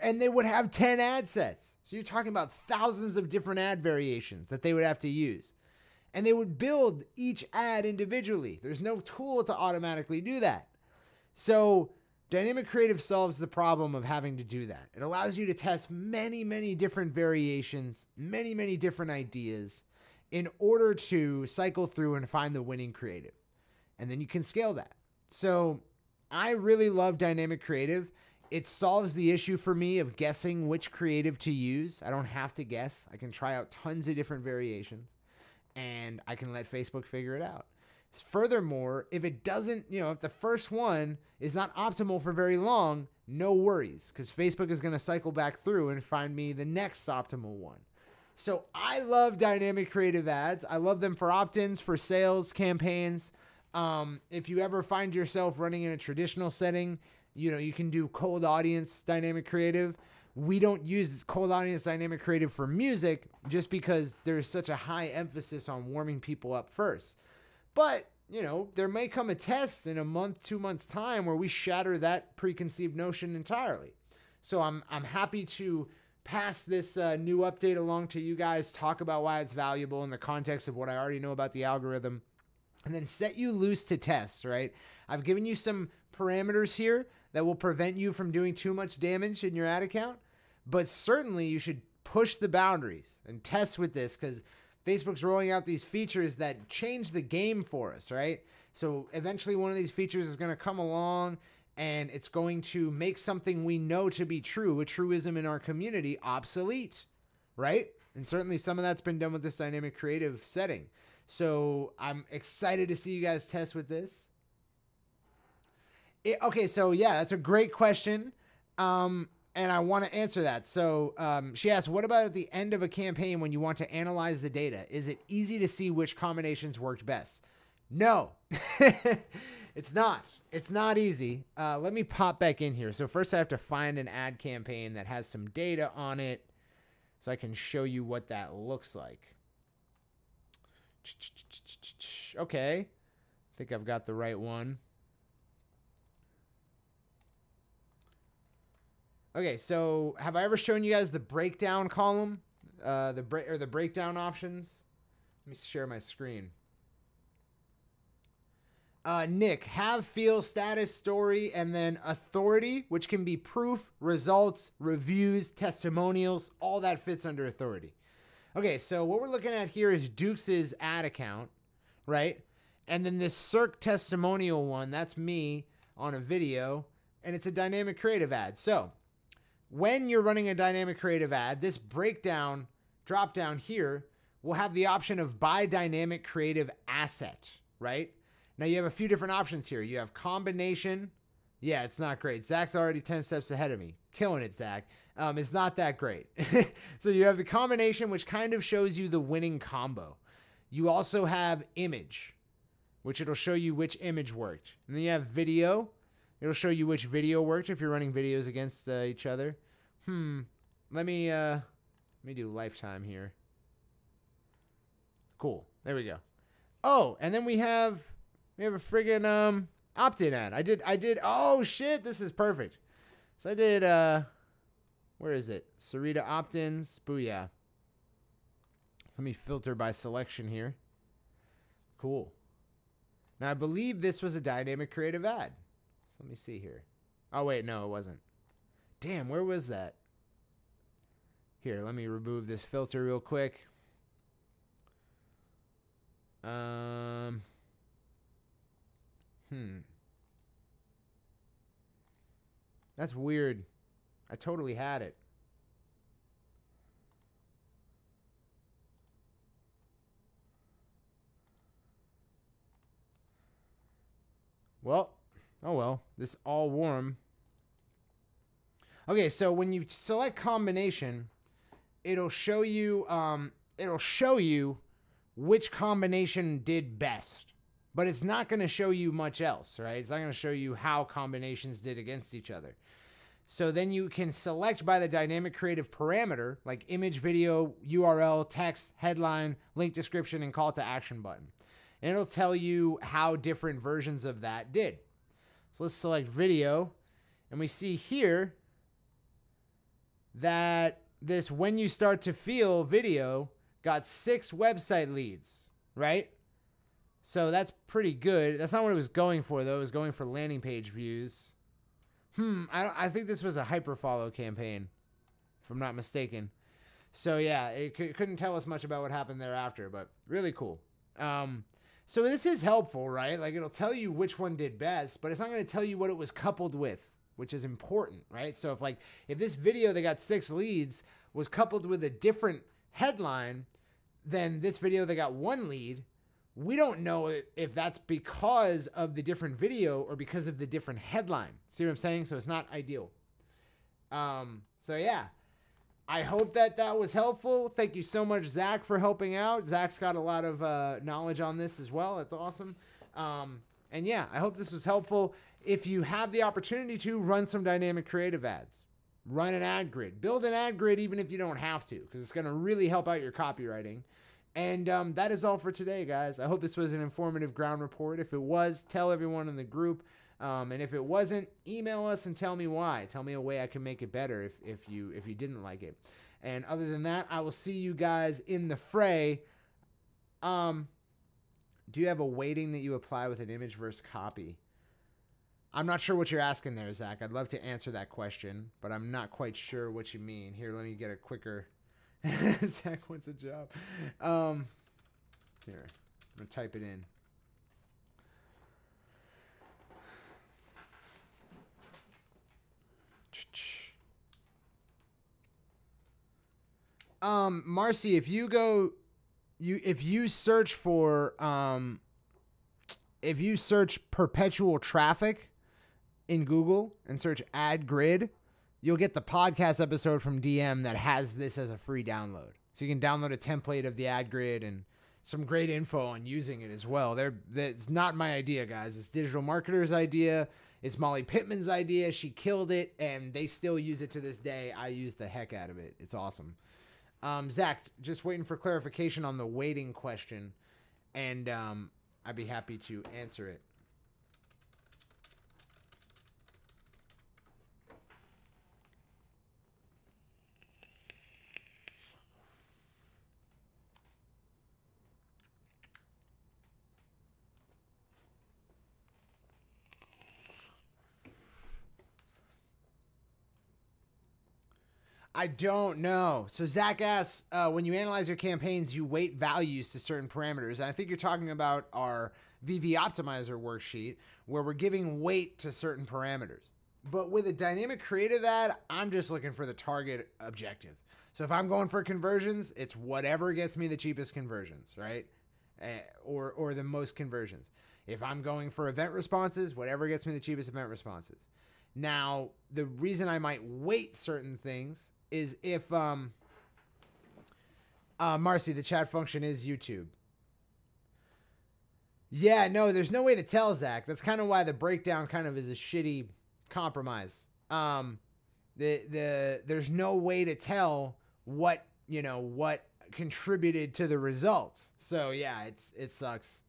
And they would have 10 ad sets. So you're talking about thousands of different ad variations that they would have to use. And they would build each ad individually. There's no tool to automatically do that. So Dynamic Creative solves the problem of having to do that. It allows you to test many, many different variations, many, many different ideas in order to cycle through and find the winning creative. And then you can scale that. So I really love Dynamic Creative. It solves the issue for me of guessing which creative to use. I don't have to guess. I can try out tons of different variations and I can let Facebook figure it out. Furthermore, if it doesn't, if the first one is not optimal for very long, no worries, because Facebook is going to cycle back through and find me the next optimal one. So I love dynamic creative ads. I love them for opt-ins, for sales campaigns. If you ever find yourself running in a traditional setting, you can do cold audience dynamic creative, we don't use cold audience dynamic creative for music just because there's such a high emphasis on warming people up first. But, you know, there may come a test in a month, 2 months time where we shatter that preconceived notion entirely. So I'm happy to pass this new update along to you guys, talk about why it's valuable in the context of what I already know about the algorithm, and then set you loose to test, right? I've given you some parameters here that will prevent you from doing too much damage in your ad account, but certainly you should push the boundaries and test with this because Facebook's rolling out these features that change the game for us, right? So eventually one of these features is going to come along and it's going to make something we know to be true, a truism in our community, obsolete, right? And certainly some of that's been done with this dynamic creative setting. So I'm excited to see you guys test with this. Okay, so yeah, that's a great question. And I want to answer that. So she asked, what about at the end of a campaign when you want to analyze the data? Is it easy to see which combinations worked best? No, it's not. It's not easy. Let me pop back in here. So first I have to find an ad campaign that has some data on it so I can show you what that looks like. Okay, I think I've got the right one. Okay, so have I ever shown you guys the breakdown column, the breakdown options? Let me share my screen. Nick, have, feel, status, story, and then authority, which can be proof, results, reviews, testimonials, all that fits under authority. Okay, so what we're looking at here is Dukes' ad account, right? And then this Cirque testimonial one, that's me on a video, and it's a dynamic creative ad. So when you're running a dynamic creative ad, this breakdown drop down here will have the option of buy dynamic creative asset, right? Now you have a few different options here. You have combination. Yeah, it's not great. Zach's already 10 steps ahead of me. Killing it, Zach. It's not that great. So you have the combination, which kind of shows you the winning combo. You also have image, which it'll show you which image worked. And then you have video. It'll show you which video worked if you're running videos against each other. Let me do lifetime here. Cool. There we go. Oh, and then we have a friggin' opt-in ad. I did. Oh shit, this is perfect. So I did. Where is it? Sarita opt-ins. Booyah. Let me filter by selection here. Cool. Now I believe this was a dynamic creative ad. Let me see here. Oh, wait, no, it wasn't. Damn, where was that? Here, let me remove this filter real quick. That's weird. I totally had it. Well. Oh well, this all warm. Okay, so when you select combination, it'll show you which combination did best. But it's not going to show you much else, right? It's not going to show you how combinations did against each other. So then you can select by the dynamic creative parameter, like image, video, URL, text, headline, link description, and call to action button. And it'll tell you how different versions of that did. So let's select video, and we see here that this when you start to feel video got 6 website leads, right? So that's pretty good. That's not what it was going for, though. It was going for landing page views. I think this was a hyperfollow campaign, if I'm not mistaken. So yeah, it couldn't tell us much about what happened thereafter, but really cool. So this is helpful, right? Like it'll tell you which one did best, but it's not going to tell you what it was coupled with, which is important, right? So if this video that got 6 leads was coupled with a different headline than this video that got 1 lead, we don't know if that's because of the different video or because of the different headline. See what I'm saying? So it's not ideal. So yeah, I hope that was helpful. Thank you so much, Zach, for helping out. Zach's got a lot of knowledge on this as well. That's awesome. And yeah, I hope this was helpful. If you have the opportunity to run some dynamic creative ads, run an ad grid. Build an ad grid even if you don't have to, because it's going to really help out your copywriting. And that is all for today, guys. I hope this was an informative ground report. If it was, tell everyone in the group. And if it wasn't, email us and tell me why. Tell me a way I can make it better if you didn't like it. And other than that, I will see you guys in the fray. Do you have a weighting that you apply with an image versus copy? I'm not sure what you're asking there, Zach. I'd love to answer that question, but I'm not quite sure what you mean. Here, let me get a quicker... Zach wants a job. Here, I'm going to type it in. Marcy, if you search perpetual traffic in Google and search ad grid, you'll get the podcast episode from DM that has this as a free download. So you can download a template of the ad grid and some great info on using it as well. That's not my idea, guys. It's Digital Marketer's idea. It's Molly Pittman's idea. She killed it, and they still use it to this day. I use the heck out of it. It's awesome. Zach, just waiting for clarification on the weighting question, and I'd be happy to answer it. I don't know. So Zach asks, when you analyze your campaigns, you weight values to certain parameters. And I think you're talking about our VV Optimizer worksheet where we're giving weight to certain parameters. But with a dynamic creative ad, I'm just looking for the target objective. So if I'm going for conversions, it's whatever gets me the cheapest conversions, right? Or the most conversions. If I'm going for event responses, whatever gets me the cheapest event responses. Now, the reason I might weight certain things is if, Marcy, the chat function is YouTube. Yeah, no, there's no way to tell, Zach. That's kind of why the breakdown kind of is a shitty compromise. There's no way to tell what contributed to the results. So yeah, it sucks.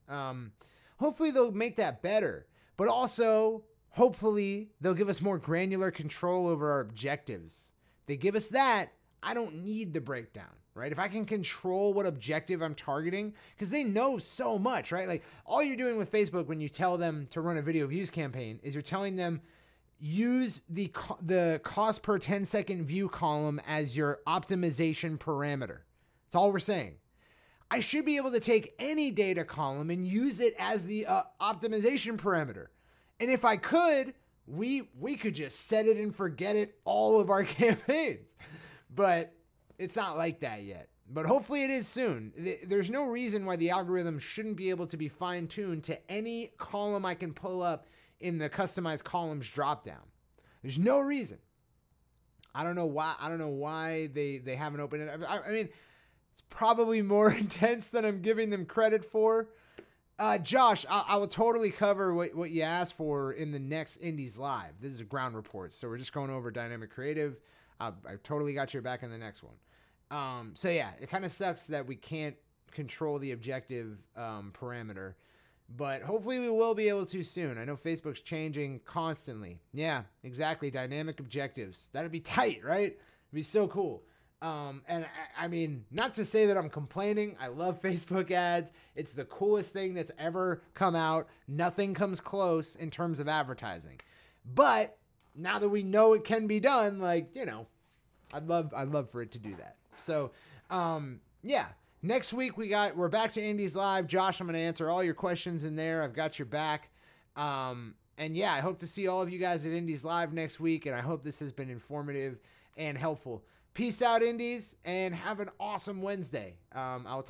Hopefully they'll make that better, but also hopefully they'll give us more granular control over our objectives. They give us that, I don't need the breakdown, right? If I can control what objective I'm targeting, because they know so much, right? Like all you're doing with Facebook when you tell them to run a video views campaign is you're telling them use the cost per 10-second view column as your optimization parameter. That's all we're saying. I should be able to take any data column and use it as the optimization parameter. And if I could, we could just set it and forget it all of our campaigns. But it's not like that yet. But hopefully it is soon. There's no reason why the algorithm shouldn't be able to be fine-tuned to any column I can pull up in the customized columns dropdown. There's no reason. I don't know why they haven't opened it. I mean, it's probably more intense than I'm giving them credit for. Josh, I will totally cover what you asked for in the next Indies Live. This is a ground report, so we're just going over dynamic creative. I totally got your back in the next one. So yeah, it kind of sucks that we can't control the objective parameter, but hopefully we will be able to soon. I know Facebook's changing constantly. Yeah, exactly. Dynamic objectives. That'd be tight, right? It'd be so cool. And I mean, not to say that I'm complaining. I love Facebook ads. It's the coolest thing that's ever come out. Nothing comes close in terms of advertising. But now that we know it can be done, like, I'd love for it to do that. So, yeah, next week we're back to Indies Live. Josh, I'm going to answer all your questions in there. I've got your back. And yeah, I hope to see all of you guys at Indies Live next week. And I hope this has been informative and helpful. Peace out, Indies, and have an awesome Wednesday. I will talk